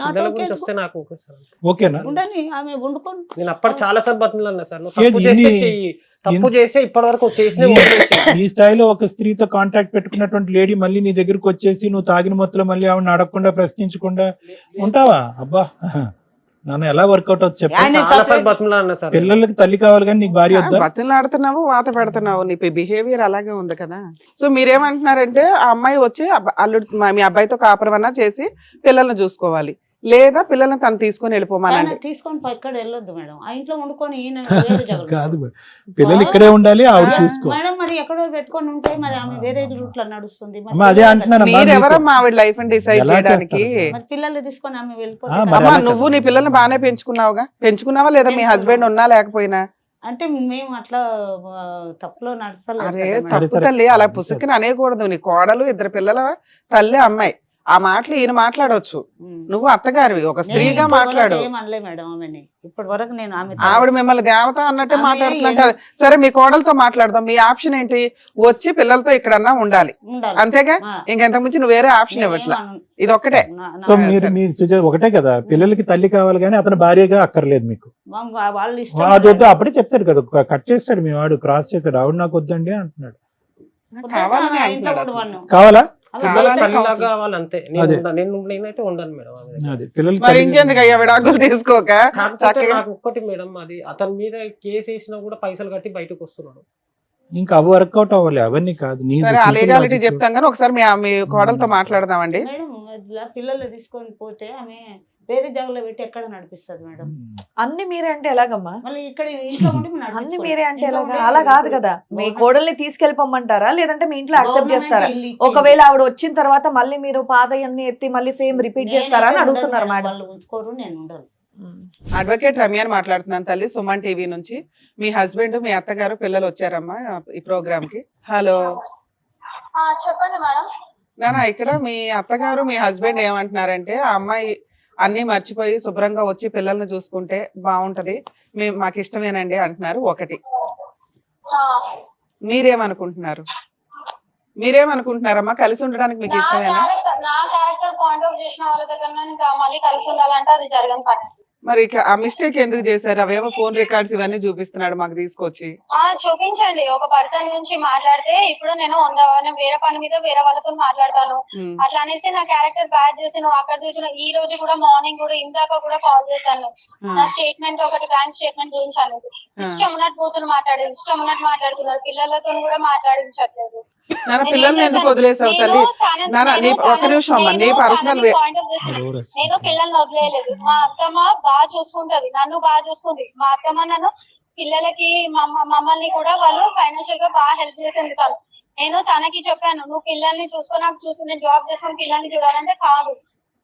not పిల్లల okay గురించి అనుకో. వస్తే నాకు ఓకే సార్. ఓకేనా? ఉండని, ఆమె వండుకొని. నేను అప్పుడు చాలా సార్లు బతుకులన్నా సార్, నువ్వు ఏది తప్పు చేస్తే ఇన్ని- చెయ్యి, తప్పు చేస్తే ఇప్పటి వరకు చేసిన ఈ స్థాయిలో ఒక స్త్రీతో కాంటాక్ట్ పెట్టుకున్నటువంటి లేడీ మళ్ళీ నీ దగ్గరకు వచ్చేసి నువ్వు తాగిన మొత్తంలో మళ్ళీ ఆవిడని అడగకుండా ప్రశ్నించకుండా ఉంటావా? అబ్బా, నాన్న ఎలా వర్కౌట్ అవుతుంది చెప్పు. ఆయన చాలా సార్లు బతుకులన్నా సార్. పిల్లలకి తల్లి కావాలి కానీ నీకు భార్య వద్దా? బతిలాడుతున్నావు, వాత పెడుతున్నావు, నీ బిహేవియర్ అలాగే ఉంది కదా. సో మీరేమంటున్నారంటే ఆ అమ్మాయి వచ్చి అల్లుడు మీ అబ్బాయితో కాపురమన్నా చేసి పిల్లల్ని చూసుకోవాలి, లేదా పిల్లల్ని తను తీసుకొని వెళ్ళిపోమానండి. తను తీసుకొని ఎక్కడ వెళ్ళొద్దు మేడం, ఆ ఇంట్లో వండుకొని ఈయన వేరే జగలు. కాదు మేడం. పిల్లలు ఇక్కడే ఉండాలి, ఆవిడ చూసుకో. మేడం మరి ఎక్కడో పెట్టుకొని ఉంటే మరి ఆమె వేరే రూట్ లో నడుస్తుంది. మరి అమ్మా, అదే అంటున్నానమ్మా. మీరెవరమ్మా ఆవిడ లైఫ్ ని డిసైడ్ ఎలా చేయడానికి? చేస్తారు? మరి పిల్లల్ని తీసుకొని ఆమె వెళ్ళిపోతే ఆ, మరి కదా. అమ్మా ఎలా నువ్వు నీ పిల్లల్ని బాగానే పెంచుకున్నావా లేదా మీ హస్బెండ్ ఉన్నా లేకపోయినా? అంటే మేము అట్లా తప్పులో నడచలేదు అరే కదా మేడం. సరే, తప్పు తల్లి, అలా పుసుక్కుని అనేకూడదు. నీ కోడలు, 2 పిల్లల తల్లి, అమ్మాయి, ఆ మాటలు ఈయన మాట్లాడవచ్చు. ఉమ్. నువ్వు అత్తగారివి, ఒక నేను స్త్రీగా ఇప్పటి వరకు మాట్లాడు. ఏం అనలే మేడం ఆమెని. ఇప్పటి వరకు నేను ఆమె ఆవిడ మిమ్మల్ని దేవత అన్నట్టే ఆమె మాట్లాడుతున్నట్టు. సరే మీ కోడలతో మాట్లాడదాం. మీ ఆప్షన్ ఏంటి? వచ్చి పిల్లలతో ఇక్కడన్నా ఉండాలి, ఉండాలి. అంతేగా? ఆ. ఇంకెంతకు మించి నువ్వు వేరే ఆప్షన్ ఇవ్వట్లా. ఇది ఒక్కటే. సో మీరు ఒకటే కదా, పిల్లలకి తల్లి కావాలి కానీ అతను భార్యగా అక్కర్లేదు మీకు. వాళ్ళు అది వద్దు, అప్పుడే చెప్తాడు కదా, కట్ చేస్తాడు మీ వాడు, క్రాస్ చేస్తాడు. ఆవిడ నాకు వద్దండి అంటున్నాడు. కావాలని అంటున్నాడు అతను. కావాలా? కావాలని తల్లిలాగా కౌన్సిలింగ్. కావాలి అంతే. అదే. నేనైతే ఉండను మేడం ఆమె దగ్గర. అది పిల్లలకి మరి తల్లి- ఇంకెందుకు అయ్యా విడాకులు తీసుకోక కాకపోతే చక్కగా. నాకు ఒక్కటి మేడం, అది అతని మీద కేసు వేసినా కూడా పైసలు కట్టి బయటకు వస్తున్నాడు. ఇంకా అవి వర్కౌట్ అవ్వాలి, అవన్నీ కాదు. నీ సరే ఆ simple లీగాలిటీ logic. చెప్తాం కానీ ఒకసారి మీ కోడలతో మాట్లాడదామండి. మేడం ఇట్లా పిల్లలు తీసుకొని పోతే ఆమె వేరే జాగలో పెట్టి ఎక్కడ నడిపిస్తుంది మేడం. అన్ని మీరే అంటే ఎలాగమ్మా? మళ్ళీ ఇక్కడ ఇంట్లో ఉండి మేము అన్ని నడిపించుకోవాలి. మీరే అంటే ఇంట్లో ఎలాగా? ఉండి అలా కాదు కదా, మీ గవర్నమెంట్ కోడల్ని తీసుకెళ్ళిపోమంటారా లేదంటే మీ ఇంట్లో యాక్సెప్ట్ గవర్నమెంట్ చేస్తారా? ఇల్లు ఇచ్చింది. ఒకవేళ ఆవిడ వచ్చిన తర్వాత మళ్ళీ మీరు పాతయన్ని ఎత్తి మళ్ళీ సేమ్ రిపీట్ నేనైతే చేస్తారా అని ఉండను అడుగుతున్నారు మేడం. మేడం. వాళ్ళు ఉంచుకోరు, నేను ఉండను. అడ్వకేట్ రమ్యాని మాట్లాడుతున్నాను తల్లి, సుమన్ టీవీ నుంచి. మీ హస్బెండ్, మీ అత్తగారు, పిల్లలు వచ్చారమ్మా ఈ ప్రోగ్రామ్ కి. హలో చెప్పండి మేడం. నానా, ఇక్కడ మీ అత్తగారు మీ హస్బెండ్ ఏమంటున్నారంటే ఆ అమ్మాయి అన్ని మర్చిపోయి శుభ్రంగా వచ్చి పిల్లల్ని చూసుకుంటే బాగుంటది, మాకు ఇష్టమేనండి అంటున్నారు. ఒకటి, మీరేమనుకుంటున్నారు? మీరేమనుకుంటున్నారమ్మా? కలిసి ఉండడానికి మీకు ఇష్టమేనా? నా క్యారెక్టర్ పాయింట్ ఆఫ్ చేసిన వాళ్ళ దగ్గర ఇంకా మళ్ళీ కలిసి ఉండాలంటే అది జరగని పని. మరి ఇక ఆ మిస్టేక్ ఎందుకు చేశారు? అవేమో ఫోన్ రికార్డ్స్ ఇవన్నీ చూపిస్తున్నాడు మాకు తీసుకొచ్చి. చూపించండి. ఒక పర్సన్ నుంచి మాట్లాడితే ఇప్పుడు నేను వేరే పని మీద వేరే వాళ్ళతో మాట్లాడతాను, అట్లా అనేసి నా క్యారెక్టర్ బ్యాడ్ చేసి నువ్వు అక్కడ చూసిన. ఈ రోజు కూడా మార్నింగ్ కూడా ఇందాక కూడా కాల్ చేశాను, నా స్టేట్మెంట్ ఒకటి బ్యాంక్ స్టేట్మెంట్ గురించి అనేది. ఇష్టం ఉన్నట్టు కూతురు మాట్లాడేది, ఇష్టం ఉన్నట్టు మాట్లాడుతున్నారు, పిల్లలతో కూడా మాట్లాడించట్లేదు. నాన్న, పిల్లల్ని ఎందుకు వదిలేసావు తల్లి? నాన్న, ఒక నిమిషం అమ్మా, నీ పర్సనల్ నేను పిల్లల్ని వదిలేయలేదు. మా అత్తమ్మ బాగా చూసుకుంటది, నన్ను బాగా చూసుకుంది. మా అత్తమ్మ నన్ను పిల్లలకి మమ్మల్ని కూడా వాళ్ళు ఫైనాన్షియల్ గా బాగా హెల్ప్ చేసింది. తను నేను తనకి చెప్పాను, నువ్వు పిల్లల్ని చూసుకొని నాకు చూసి నేను జాబ్ చేసుకొని పిల్లల్ని చూడాలంటే కాదు,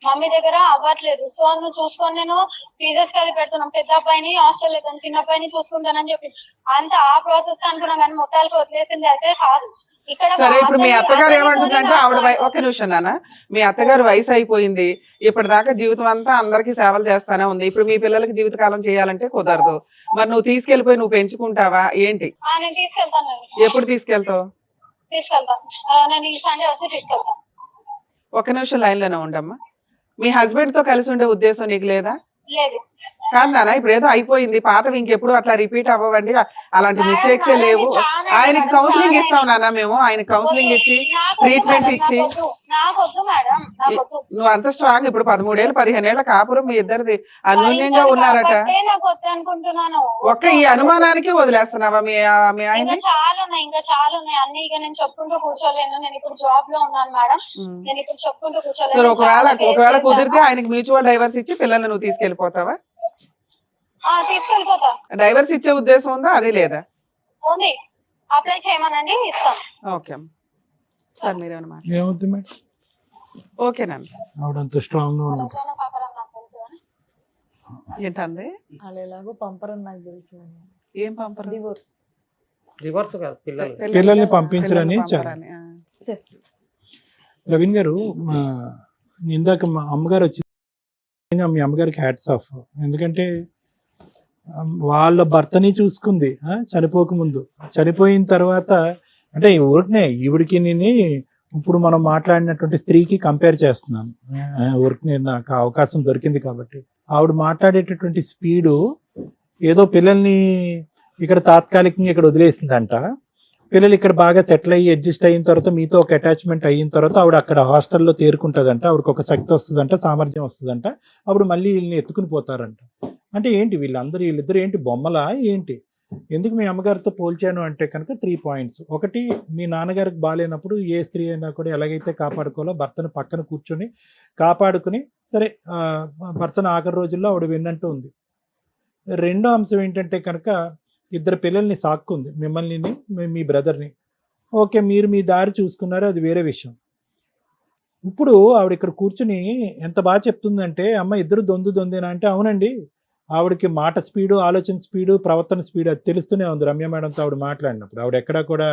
మమ్మీ దగ్గర అవ్వట్లేదు, సో నువ్వు చూసుకొని నేను ఫీజెస్ కలిపి పెడుతున్నాం. పెద్ద అబ్బాయిని హాస్టల్ లేదు, చిన్న అబ్బాయిని చూసుకుంటానని చెప్పి అంత ఆ ప్రాసెస్ అనుకున్నాం, కానీ మొత్తాలకు వదిలేసింది అయితే కాదు. సరే, ఇప్పుడు మీ అత్తగారు ఏమంటుందంటే ఆవిడ ఒక నిమిషం నాన్న, మీ అత్తగారు వయసు అయిపోయింది, ఇప్పటిదాకా జీవితం అంతా అందరికి సేవలు చేస్తానే ఉంది, ఇప్పుడు మీ పిల్లలకి జీవితకాలం చేయాలంటే కుదరదు. మరి నువ్వు తీసుకెళ్లిపోయి నువ్వు పెంచుకుంటావా ఏంటి? నేను తీసుకెళ్తాను. ఎప్పుడు తీసుకెళ్తావు? నేను ఈ సండే వచ్చి తీసుకెళ్తాను. ఒక నిమిషం లైన్ లోనే ఉండమ్మా. మీ హస్బెండ్ తో కలిసి ఉండే ఉద్దేశం నీకు లేదా? లేదు. కాదు నాన్న, ఇప్పుడు ఏదో అయిపోయింది, పాతవి ఇంకెప్పుడు అట్లా రిపీట్ అవ్వండి, అలాంటి మిస్టేక్స్ లేవు. ఆయనకి కౌన్సిలింగ్ ఇస్తాం నాన్న మేము, ఆయన కౌన్సిలింగ్ ఇచ్చి ట్రీట్మెంట్ ఇచ్చి. నువ్వు అంత స్ట్రాంగ్, ఇప్పుడు 13 ఏళ్ళు 15 ఏళ్ల కాపురం మీ ఇద్దరిది అన్యోన్యంగా ఉన్నారట. ఒక్క ఈ అనుమానానికి వదిలేస్తున్నావా మీ ఆయన? చాలా ఉన్నాయి, ఇంకా చాలా ఉన్నాయి అన్ని. ఇక నేను చెప్పుకుంటూ కూర్చోలేను, నేను ఇప్పుడు జాబ్ లో ఉన్నాను మేడం, నేను ఇప్పుడు చెప్పుకుంటూ కూర్చోలేను. ఒకవేళ కుదిరితే ఆయనకి మ్యూచువల్ డైవర్స్ ఇచ్చి పిల్లల్ని నువ్వు తీసుకెళ్లిపోతావా? తీసుకెళ్ళిపోతా. డైవర్స్ ఇచ్చే ఉద్దేశం ఉందా? అదే లేదా? ఉంది, అప్లై చేయమనండి, ఇస్తాం. ఓకే సార్, మీరేమైనా మాట్లాడారు? ఏమవుతుంది మేడం? ఓకేనండి. ఆవిడంత స్ట్రాంగ్ గా ఉన్నప్పుడు ఏంటంది? వాళ్ళు ఎలాగో పంపరని నాకు తెలుసు. ఏం పంపరు? డివోర్స్. రివర్స్ కాదు, పిల్లలు పిల్లల్ని పంపించరని పంపరని, ఆ. ప్రవీణ్ గారు, ఇందాక మా అమ్మగారు వచ్చి మీ అమ్మగారికి హ్యాట్స్ ఆఫ్. ఎందుకంటే వాళ్ళ భర్తని చూసుకుంది చనిపోకముందు. చనిపోయిన తర్వాత అంటే ఊరికనే ఈవిడికి నేను ఇప్పుడు మనం మాట్లాడినటువంటి స్త్రీకి కంపేర్ చేస్తున్నాను. ఊరికి నాకు అవకాశం దొరికింది కాబట్టి. ఆవిడ మాట్లాడేటటువంటి స్పీడు ఏదో పిల్లల్ని ఇక్కడ తాత్కాలికంగా ఇక్కడ వదిలేసిందంట. పిల్లలు ఇక్కడ బాగా సెటిల్ అయ్యి అడ్జస్ట్ అయిన తర్వాత మీతో ఒక అటాచ్మెంట్ అయిన తర్వాత ఆవిడ అక్కడ హాస్టల్లో తేరుకుంటుందంట. ఆవిడకి ఒక శక్తి వస్తుందంట, సామర్థ్యం వస్తుందంట. అప్పుడు మళ్ళీ వీళ్ళని ఎత్తుకుని పోతారంట. అంటే ఏంటి వీళ్ళిద్దరు ఏంటి బొమ్మలా ఏంటి? ఎందుకు మీ అమ్మగారితో పోల్చాను అంటే కనుక 3 పాయింట్స్. ఒకటి, మీ నాన్నగారికి బాగాలేనప్పుడు ఏ స్త్రీ అయినా కూడా ఎలాగైతే కాపాడుకోవాలో భర్తను పక్కన కూర్చొని కాపాడుకుని సరే భర్తను ఆఖరి రోజుల్లో ఆవిడ విన్నట్టు ఉంది. రెండో అంశం ఏంటంటే కనుక ఇద్దరు పిల్లల్ని సాక్కుంది, మిమ్మల్ని మీ బ్రదర్ని. ఓకే, మీరు మీ దారి చూసుకున్నారు, అది వేరే విషయం. ఇప్పుడు ఆవిడ ఇక్కడ కూర్చుని ఎంత బాగా చెప్తుందంటే, అమ్మ ఇద్దరు దొందేనా అంటే, అవునండి, ఆవిడకి మాట స్పీడు, ఆలోచన స్పీడు, ప్రవర్తన స్పీడు అది తెలుస్తూనే ఉంది. రమ్య మేడంతో ఆవిడ మాట్లాడినప్పుడు ఆవిడ ఎక్కడా కూడా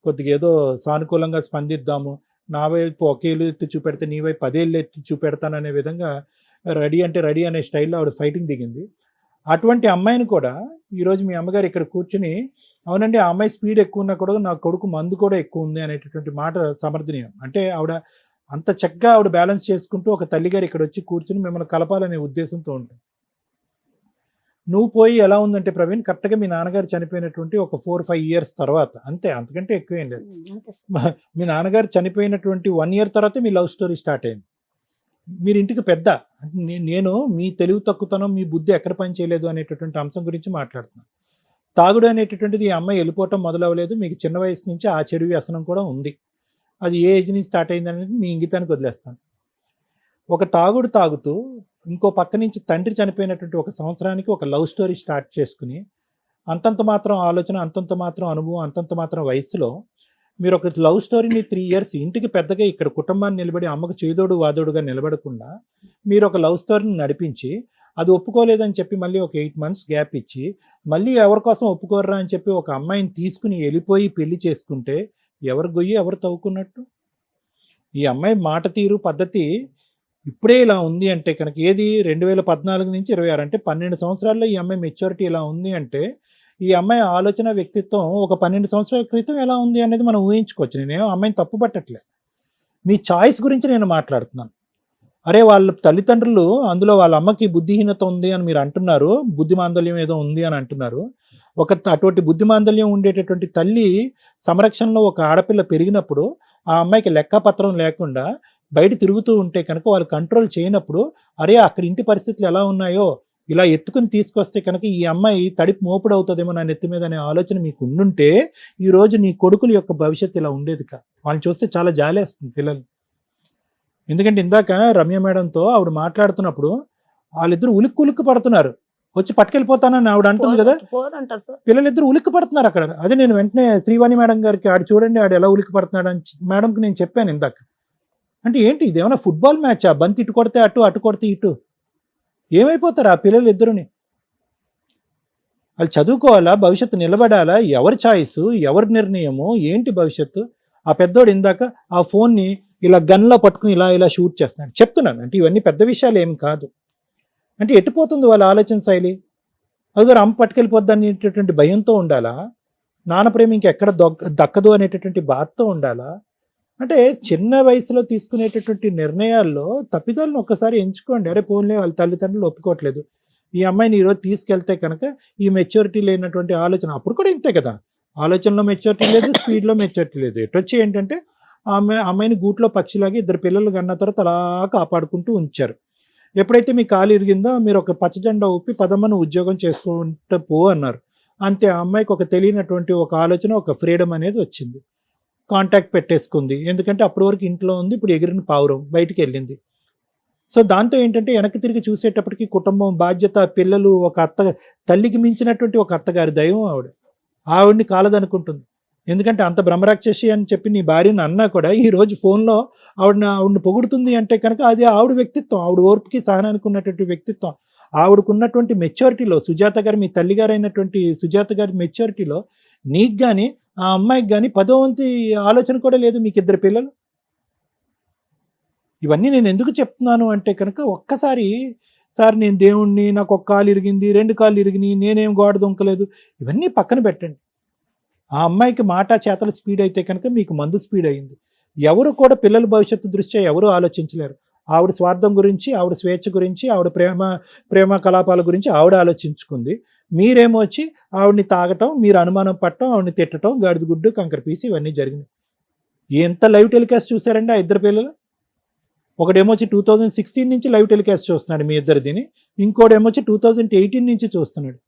కొద్దిగా ఏదో సానుకూలంగా స్పందిద్దాము, నా వైపు ఒకేళ్ళు ఎత్తి చూపెడితే నీ వైపు 10 ఏళ్ళు ఎత్తి చూపెడతాననే విధంగా రెడీ అంటే రెడీ అనే స్టైల్లో ఆవిడ ఫైటింగ్ దిగింది. అటువంటి అమ్మాయిని కూడా ఈరోజు మీ అమ్మగారు ఇక్కడ కూర్చుని, అవునండి ఆ అమ్మాయి స్పీడ్ ఎక్కువ ఉన్నా కూడా నా కొడుకు మందు కూడా ఎక్కువ ఉంది అనేటటువంటి మాట సమర్థనీయం. అంటే ఆవిడ అంత చక్కగా ఆవిడ బ్యాలెన్స్ చేసుకుంటూ ఒక తల్లిగారు ఇక్కడ వచ్చి కూర్చుని మిమ్మల్ని కలపాలనే ఉద్దేశంతో ఉంటుంది. నువ్వు పోయి ఎలా ఉందంటే ప్రవీణ్, కరెక్ట్గా మీ నాన్నగారు చనిపోయినటువంటి ఒక 4-5 ఇయర్స్ తర్వాత, అంతే, అంతకంటే ఎక్కువేం లేదు. మీ నాన్నగారు చనిపోయినటువంటి 1 ఇయర్ తర్వాత మీ లవ్ స్టోరీ స్టార్ట్ అయింది. మీరు ఇంటికి పెద్ద. నేను మీ తెలివి తక్కువతనం, మీ బుద్ధి ఎక్కడ పని చేయలేదు అనేటటువంటి అంశం గురించి మాట్లాడుతున్నాను. తాగుడు అనేటటువంటిది ఈ అమ్మాయి వెళ్ళిపోవటం మొదలవ్వలేదు. మీకు చిన్న వయసు నుంచి ఆ చెడు వ్యసనం కూడా ఉంది. అది ఏ ఏజ్ నుంచి స్టార్ట్ అయింది అనేది మీ ఇంగితానికి వదిలేస్తాను. ఒక తాగుడు తాగుతూ ఇంకో పక్క నుంచి తండ్రి చనిపోయినటువంటి 1 సంవత్సరానికి ఒక లవ్ స్టోరీ స్టార్ట్ చేసుకుని, అంతంత మాత్రం ఆలోచన, అంతంత మాత్రం అనుభవం, అంతంత మాత్రం వయసులో మీరు ఒక లవ్ స్టోరీని 3 ఇయర్స్ ఇంటికి పెద్దగా ఇక్కడ కుటుంబాన్ని నిలబడి అమ్మకు చేదోడు వాదోడుగా నిలబడకుండా మీరు ఒక లవ్ స్టోరీని నడిపించి, అది ఒప్పుకోలేదని చెప్పి మళ్ళీ ఒక 8 months గ్యాప్ ఇచ్చి, మళ్ళీ ఎవరి కోసం ఒప్పుకోర్రా అని చెప్పి ఒక అమ్మాయిని తీసుకుని వెళ్ళిపోయి పెళ్లి చేసుకుంటే ఎవరు గొయ్యి ఎవరు తవ్వుకున్నట్టు? ఈ అమ్మాయి మాట తీరు పద్ధతి ఇప్పుడే ఇలా ఉంది అంటే కనుక, ఏది 2014 నుంచి 26 అంటే 12 సంవత్సరాల్లో ఈ అమ్మాయి మెచ్యూరిటీ ఇలా ఉంది అంటే, ఈ అమ్మాయి ఆలోచన వ్యక్తిత్వం ఒక 12 సంవత్సరాల క్రితం ఎలా ఉంది అనేది మనం ఊహించుకోవచ్చు. నేనేమో అమ్మాయిని తప్పు పట్టట్లే, మీ చాయిస్ గురించి నేను మాట్లాడుతున్నాను. అరే వాళ్ళ తల్లిదండ్రులు, అందులో వాళ్ళ అమ్మకి బుద్ధిహీనత ఉంది అని మీరు అంటున్నారు, బుద్ధిమాందల్యం ఏదో ఉంది అని అంటున్నారు. అటువంటి బుద్ధిమాందల్యం ఉండేటటువంటి తల్లి సంరక్షణలో ఒక ఆడపిల్ల పెరిగినప్పుడు ఆ అమ్మాయికి లెక్కపత్రం లేకుండా బయట తిరుగుతూ ఉంటే కనుక వాళ్ళు కంట్రోల్ చేయనప్పుడు, అరే అక్కడ ఇంటి పరిస్థితులు ఎలా ఉన్నాయో ఇలా ఎత్తుకుని తీసుకొస్తే కనుక ఈ అమ్మాయి తడిపి మోపుడు అవుతుందేమో నా నెత్తి మీద అనే ఆలోచన మీకు ఉండుంటే ఈరోజు నీ కొడుకుల యొక్క భవిష్యత్తు ఇలా ఉండేది కాదు. వాళ్ళని చూస్తే చాలా జాలేస్తుంది పిల్లలు. ఎందుకంటే ఇందాక రమ్య మేడంతో ఆవిడ మాట్లాడుతున్నప్పుడు వాళ్ళిద్దరు ఉలిక్కు పడుతున్నారు, వచ్చి పట్టుకెళ్ళిపోతానని ఆవిడ అంటుంది కదా, పిల్లలిద్దరు ఉలిక్కి పడుతున్నారు అక్కడ. అదే నేను వెంటనే శ్రీవాణి మేడం గారికి ఆడు చూడండి ఆడు ఎలా ఉలిక్కి పడుతున్నాడు అని మేడంకి నేను చెప్పాను ఇందాక. అంటే ఏంటి ఇది, ఏమైనా ఫుట్బాల్ మ్యాచా? బంతి ఇటు కొడితే అటు, అటు కొడితే ఇటు, ఏమైపోతారు ఆ పిల్లలు ఇద్దరుని? వాళ్ళు చదువుకోవాలా, భవిష్యత్తు నిలబడాలా, ఎవరి ఛాయిస్, ఎవరి నిర్ణయము, ఏంటి భవిష్యత్తు? ఆ పెద్దోడు ఇందాక ఆ ఫోన్ని ఇలా గన్లో పట్టుకుని ఇలా ఇలా షూట్ చేస్తున్నాడు. చెప్తున్నాను అంటే ఇవన్నీ పెద్ద విషయాలు ఏం కాదు. అంటే ఎట్టిపోతుంది వాళ్ళ ఆలోచన శైలి? అది అమ్మ పట్టుకెళ్ళిపోద్ది అనేటటువంటి భయంతో ఉండాలా? నాన్న ప్రేమ ఇంకెక్కడ దక్కదు అనేటటువంటి బాధతో ఉండాలా? అంటే చిన్న వయసులో తీసుకునేటటువంటి నిర్ణయాల్లో తప్పిదాలను ఒక్కసారి ఎంచుకోండి. అరే పోన్లే వాళ్ళ తల్లిదండ్రులు ఒప్పుకోవట్లేదు, ఈ అమ్మాయిని ఈరోజు తీసుకెళ్తే కనుక ఈ మెచ్యూరిటీ లేనటువంటి ఆలోచన, అప్పుడు కూడా ఇంతే కదా, ఆలోచనలో మెచ్యూరిటీ లేదు, స్పీడ్లో మెచ్యూరిటీ లేదు. ఎటొచ్చి ఏంటంటే అమ్మాయిని గూట్లో పక్షిలాగా ఇద్దరు పిల్లలు కన్న తర్వాత అలా కాపాడుకుంటూ ఉంచారు. ఎప్పుడైతే మీ కాలు ఇరిగిందో మీరు ఒక పచ్చజెండా ఊపి పదమ్మను ఉద్యోగం చేసుకుంటూ పో అన్నారు. అంతే, ఆ అమ్మాయికి ఒక తెలియనటువంటి ఒక ఆలోచన, ఒక ఫ్రీడమ్ అనేది వచ్చింది. కాంటాక్ట్ పెట్టేసుకుంది. ఎందుకంటే అప్పటి వరకు ఇంట్లో ఉంది, ఇప్పుడు ఎగిరిన పావురం బయటికి వెళ్ళింది. సో దాంతో ఏంటంటే వెనక్కి తిరిగి చూసేటప్పటికి కుటుంబం, బాధ్యత, పిల్లలు, ఒక అత్త, తల్లికి మించినటువంటి ఒక అత్తగారి దైవం ఆవిడ్ని కాలదనుకుంటుంది. ఎందుకంటే అంత బ్రహ్మరాక్షసి అని చెప్పి నీ భార్యను అన్నా కూడా ఈ రోజు ఫోన్లో ఆవిడని పొగుడుతుంది అంటే కనుక అది ఆవిడ వ్యక్తిత్వం, ఆవిడ ఓర్పుకి సహనానికి ఉన్నటువంటి వ్యక్తిత్వం, ఆవిడకున్నటువంటి మెచ్యూరిటీలో, సుజాత గారు మీ తల్లిగారు అయినటువంటి సుజాత గారి మెచ్యూరిటీలో నీకు కానీ ఆ అమ్మాయికి కానీ 10వ వంతు ఆలోచన కూడా లేదు. మీకు 2 పిల్లలు. ఇవన్నీ నేను ఎందుకు చెప్తున్నాను అంటే కనుక ఒక్కసారి సార్ నేను దేవుణ్ణి, నాకు 1 కాలు ఇరిగింది, 2 కాళ్ళు ఇరిగినాయి, నేనేం గోడ దొంకలేదు, ఇవన్నీ పక్కన పెట్టండి. ఆ అమ్మాయికి మాట చేతల స్పీడ్ అయితే కనుక మీకు మందు స్పీడ్ అయింది. ఎవరు కూడా పిల్లల భవిష్యత్తు దృష్ట్యా ఎవరు ఆలోచించలేరు. ఆవిడ స్వార్థం గురించి, ఆవిడ స్వేచ్ఛ గురించి, ఆవిడ ప్రేమ కలాపాల గురించి ఆవిడ ఆలోచించుకుంది. మీరేమో వచ్చి ఆవిడని తాగటం, మీరు అనుమానం పట్టడం, ఆవిడని తిట్టడం, గాడిద గుడ్డు కంకర పీసి ఇవన్నీ జరిగినాయి. ఎంత లైవ్ టెలికాస్ట్ చూసారండి ఆ 2 పిల్లలు? ఒకడేమో వచ్చి 2016 నుంచి లైవ్ టెలికాస్ట్ చూస్తున్నాడు మీ ఇద్దరిదిని, ఇంకోడేమో వచ్చి 2018 నుంచి చూస్తున్నాడు.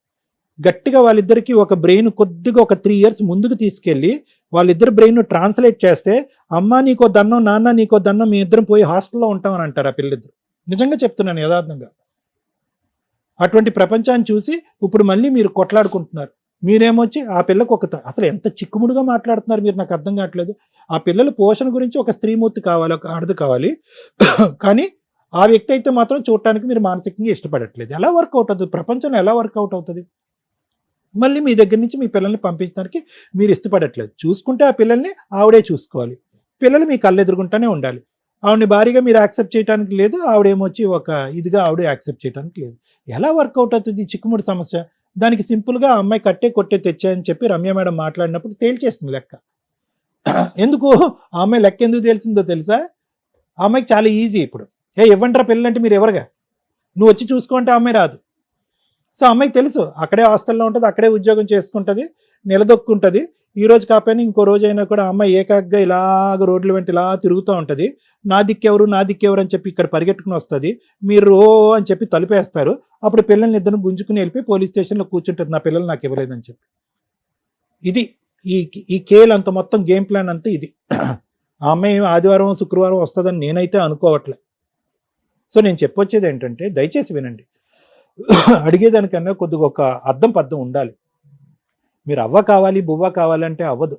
గట్టిగా వాళ్ళిద్దరికి ఒక బ్రెయిన్ కొద్దిగా ఒక 3 years ముందుకు తీసుకెళ్ళి వాళ్ళిద్దరు బ్రెయిన్ ట్రాన్స్లేట్ చేస్తే అమ్మ నీకో దన్నం, నాన్న నీకో దన్నం, మీ ఇద్దరం పోయి హాస్టల్లో ఉంటామని అంటారు ఆ పిల్లిద్దరు. నిజంగా చెప్తున్నాను యథార్థంగా. అటువంటి ప్రపంచాన్ని చూసి ఇప్పుడు మళ్ళీ మీరు కొట్లాడుకుంటున్నారు. మీరేమొచ్చి ఆ పిల్లకు అసలు ఎంత చిక్కుముడుగా మాట్లాడుతున్నారు మీరు, నాకు అర్థం కావట్లేదు. ఆ పిల్లల పోషణ గురించి ఒక స్త్రీమూర్తి కావాలి, ఒక ఆడది కావాలి, కానీ ఆ వ్యక్తి అయితే మాత్రం చూడటానికి మీరు మానసికంగా ఇష్టపడట్లేదు. ఎలా వర్కౌట్ అవుతుంది? ప్రపంచంలో ఎలా వర్కౌట్ అవుతుంది? మళ్ళీ మీ దగ్గర నుంచి మీ పిల్లల్ని పంపించడానికి మీరు ఇష్టపడట్లేదు. చూసుకుంటే ఆ పిల్లల్ని ఆవిడే చూసుకోవాలి, పిల్లలు మీ కళ్ళెదురుగుంటానే ఉండాలి. ఆవిడని భారీగా మీరు యాక్సెప్ట్ చేయడానికి లేదు, ఆవిడేమొచ్చి ఒక ఇదిగా ఆవిడే యాక్సెప్ట్ చేయడానికి లేదు. ఎలా వర్కౌట్ అవుతుంది చిక్కుముడి సమస్య? దానికి సింపుల్గా ఆ అమ్మాయి కట్టే కొట్టే తెచ్చాయని చెప్పి రమ్య మేడం మాట్లాడినప్పుడు తేల్చేసింది లెక్క. ఎందుకు ఆ అమ్మాయి లెక్క ఎందుకు తేల్చిందో తెలుసా? ఆ అమ్మాయికి చాలా ఈజీ. ఇప్పుడు ఇవ్వంటారా పిల్లలంటే మీరు ఎవరుగా, నువ్వు వచ్చి చూసుకుంటే ఆ అమ్మాయి రాదు. సో అమ్మాయికి తెలుసు అక్కడే హాస్టల్లో ఉంటుంది, అక్కడే ఉద్యోగం చేసుకుంటుంది, నిలదొక్కుంటుంది. ఈ రోజు కాకపోయినా ఇంకో రోజు అయినా కూడా అమ్మాయి ఏకాగ్గా ఇలాగ రోడ్ల వెంట ఇలా తిరుగుతూ ఉంటుంది. నా దిక్కెవరు అని చెప్పి ఇక్కడ పరిగెట్టుకుని వస్తుంది. మీరు అని చెప్పి తలుపేస్తారు. అప్పుడు పిల్లల్ని ఇద్దరు గుంజుకుని వెళ్ళిపోయి పోలీస్ స్టేషన్లో కూర్చుంటుంది, నా పిల్లలు నాకు ఇవ్వలేదని చెప్పి. ఇది ఈ కేల్ అంత మొత్తం గేమ్ ప్లాన్ అంతా ఇది. ఆ అమ్మాయి ఆదివారం శుక్రవారం వస్తుందని నేనైతే అనుకోవట్లే. సో నేను చెప్పొచ్చేది ఏంటంటే దయచేసి వినండి. అడిగేదానికన్నా కొద్దిగా ఒక అర్థం పద్ధం ఉండాలి. మీరు అవ్వ కావాలి బువ్వ కావాలంటే అవ్వదు.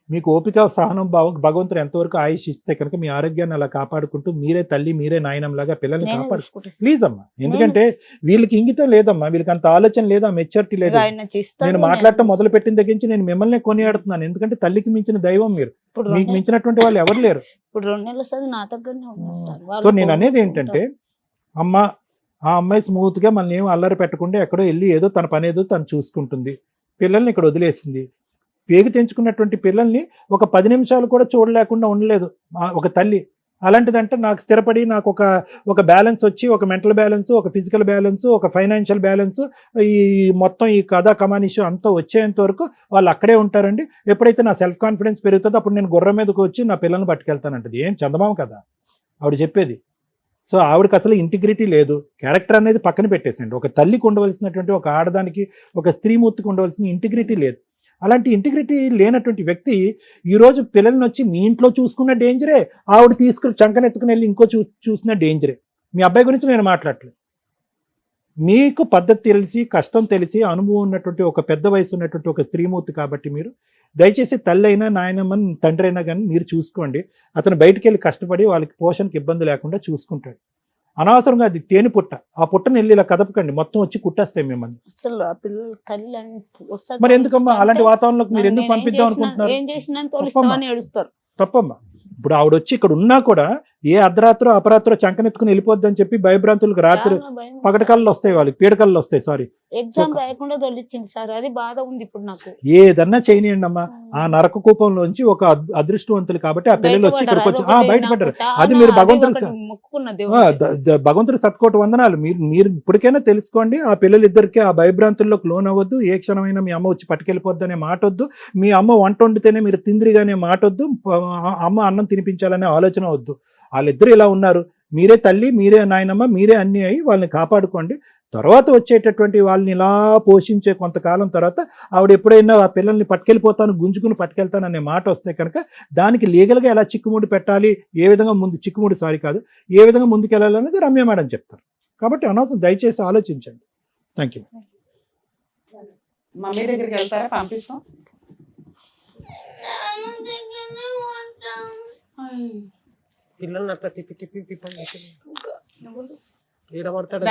మీకు ఓపిక సహనం భగవంతుడు ఎంతవరకు ఆయుష్ ఇస్తే కనుక మీ ఆరోగ్యాన్ని అలా కాపాడుకుంటూ మీరే తల్లి మీరే నాయనంలాగా పిల్లల్ని కాపాడుకుంటారు ప్లీజ్ అమ్మా. ఎందుకంటే వీళ్ళకి ఇంగితం లేదమ్మా, వీళ్ళకి అంత ఆలోచన లేదు, ఆ మెచ్యూరిటీ లేదు. నేను మాట్లాడటం మొదలు పెట్టిన దగ్గర నుంచి నేను మిమ్మల్ని కొనియాడుతున్నాను. ఎందుకంటే తల్లికి మించిన దైవం మీరు, మీకు మించినటువంటి వాళ్ళు ఎవరు లేరు. సో నేను అనేది ఏంటంటే అమ్మ ఆ అమ్మాయి స్మూత్ గా మనల్ని ఏం అల్లరి పెట్టకుండా ఎక్కడో వెళ్ళి ఏదో తన పని ఏదో తను చూసుకుంటుంది. పిల్లల్ని ఇక్కడ వదిలేసింది. పేగు తెంచుకున్నటువంటి పిల్లల్ని ఒక 10 నిమిషాలు కూడా చూడలేకుండా ఉండలేదు ఒక తల్లి. అలాంటిదంటే నాకు స్థిరపడి నాకు ఒక బ్యాలెన్స్ వచ్చి, ఒక మెంటల్ బ్యాలెన్స్, ఒక ఫిజికల్ బ్యాలెన్స్, ఒక ఫైనాన్షియల్ బ్యాలెన్స్, ఈ మొత్తం ఈ కథా కమానిషం అంతా వచ్చేంత వరకు వాళ్ళు అక్కడే ఉంటారండి. ఎప్పుడైతే నా సెల్ఫ్ కాన్ఫిడెన్స్ పెరుగుతుందో అప్పుడు నేను గుర్రం మీదకి వచ్చి నా పిల్లల్ని పట్టుకెళ్తానంటది. ఏం చందమామ కదా ఆవిడ చెప్పేది. సో ఆవిడకి అసలు ఇంటిగ్రిటీ లేదు. క్యారెక్టర్ అనేది పక్కన పెట్టేసండి. ఒక తల్లికి ఉండవలసినటువంటి, ఒక ఆడదానికి, ఒక స్త్రీమూర్తికి ఉండవలసిన ఇంటిగ్రిటీ లేదు. అలాంటి ఇంటిగ్రిటీ లేనటువంటి వ్యక్తి ఈరోజు పిల్లల్ని వచ్చి మీ ఇంట్లో చూసుకున్న డేంజరే, ఆవిడ తీసుకుని చంకనెత్తుకుని వెళ్ళి ఇంకో చూసిన డేంజరే. మీ అబ్బాయి గురించి నేను మాట్లాడలేదు. మీకు పద్ధతి తెలిసి, కష్టం తెలిసి, అనుభవం ఉన్నటువంటి ఒక పెద్ద వయసు ఉన్నటువంటి ఒక స్త్రీమూర్తి కాబట్టి మీరు దయచేసి తల్లి అయినా నాయనమ్మని తండ్రి అయినా కానీ మీరు చూసుకోండి. అతను బయటికి వెళ్ళి కష్టపడి వాళ్ళకి పోషణకి ఇబ్బంది లేకుండా చూసుకుంటాడు. అనవసరంగా అది తేనె పుట్ట, ఆ పుట్టని వెళ్ళి ఇలా కదపకండి, మొత్తం వచ్చి కుట్టేస్తాయి మిమ్మల్ని. మరి ఎందుకమ్మా అలాంటి వాతావరణంలోకి మీరు ఎందుకు పంపిద్దాం అనుకుంటున్నారు? తప్పమ్మా. ఇప్పుడు ఆవిడ వచ్చి ఇక్కడ ఉన్నా కూడా ఏ అర్ధరాత్రో అపరాత్రో చంకనెత్తుకుని వెళ్ళిపోద్దని చెప్పి భయభ్రాంతులకు రాత్రి పగటకళ్ళు వస్తాయి, వాళ్ళకి పీడకళ్ళు వస్తాయి. సారీ, ఎగ్జామ్ రాయకుండా తొలిచింది సార్, అది బాధ ఉంది ఇప్పుడు నాకు. ఏదన్నా చేయనియండి అమ్మా. ఆ నరక కూపంలోంచి ఒక అదృష్టవంతులు కాబట్టి ఆ పిల్లలు వచ్చి ఇక్కడికి వచ్చి బయటపడ్డారు. అది మీరు భగవంతుడి సత్కోటి వందనాలు. మీరు ఇప్పటికైనా తెలుసుకోండి. ఆ పిల్లలిద్దరికి ఆ భయభ్రాంతుల్లోకి లోన్ అవ్వద్దు. ఏ క్షణమైనా మీ అమ్మ వచ్చి పట్టుకెళ్ళిపోద్దు అనే మాట వద్దు. మీ అమ్మ వంట వండితేనే మీరు తిందిరిగానే మాట వద్దు. అమ్మ అన్నం తినిపించాలనే ఆలోచన వద్దు. వాళ్ళిద్దరు ఇలా ఉన్నారు. మీరే తల్లి, మీరే నాయనమ్మ, మీరే అన్ని అయ్యి వాళ్ళని కాపాడుకోండి. తర్వాత వచ్చేటటువంటి వాళ్ళని ఇలా పోషించే కొంతకాలం తర్వాత ఆవిడ ఎప్పుడైనా ఆ పిల్లల్ని పట్టుకెళ్ళిపోతాను, గుంజుకుని పట్టుకెళ్తాను అనే మాట వస్తే కనుక దానికి లీగల్గా ఎలా చిక్కుముడి పెట్టాలి, ఏ విధంగా ఏ విధంగా ముందుకెళ్ళాలి అనేది రమ్య మేడం చెప్తారు. కాబట్టి అనవసరం, దయచేసి ఆలోచించండి. Thank you. మమ్మీ దగ్గరికి వెళ్తారా? పంపిస్తాం. పిల్లల్ని అట్లా తిప్పి తిప్పి తిప్పండి, ఈడ పడతాడు.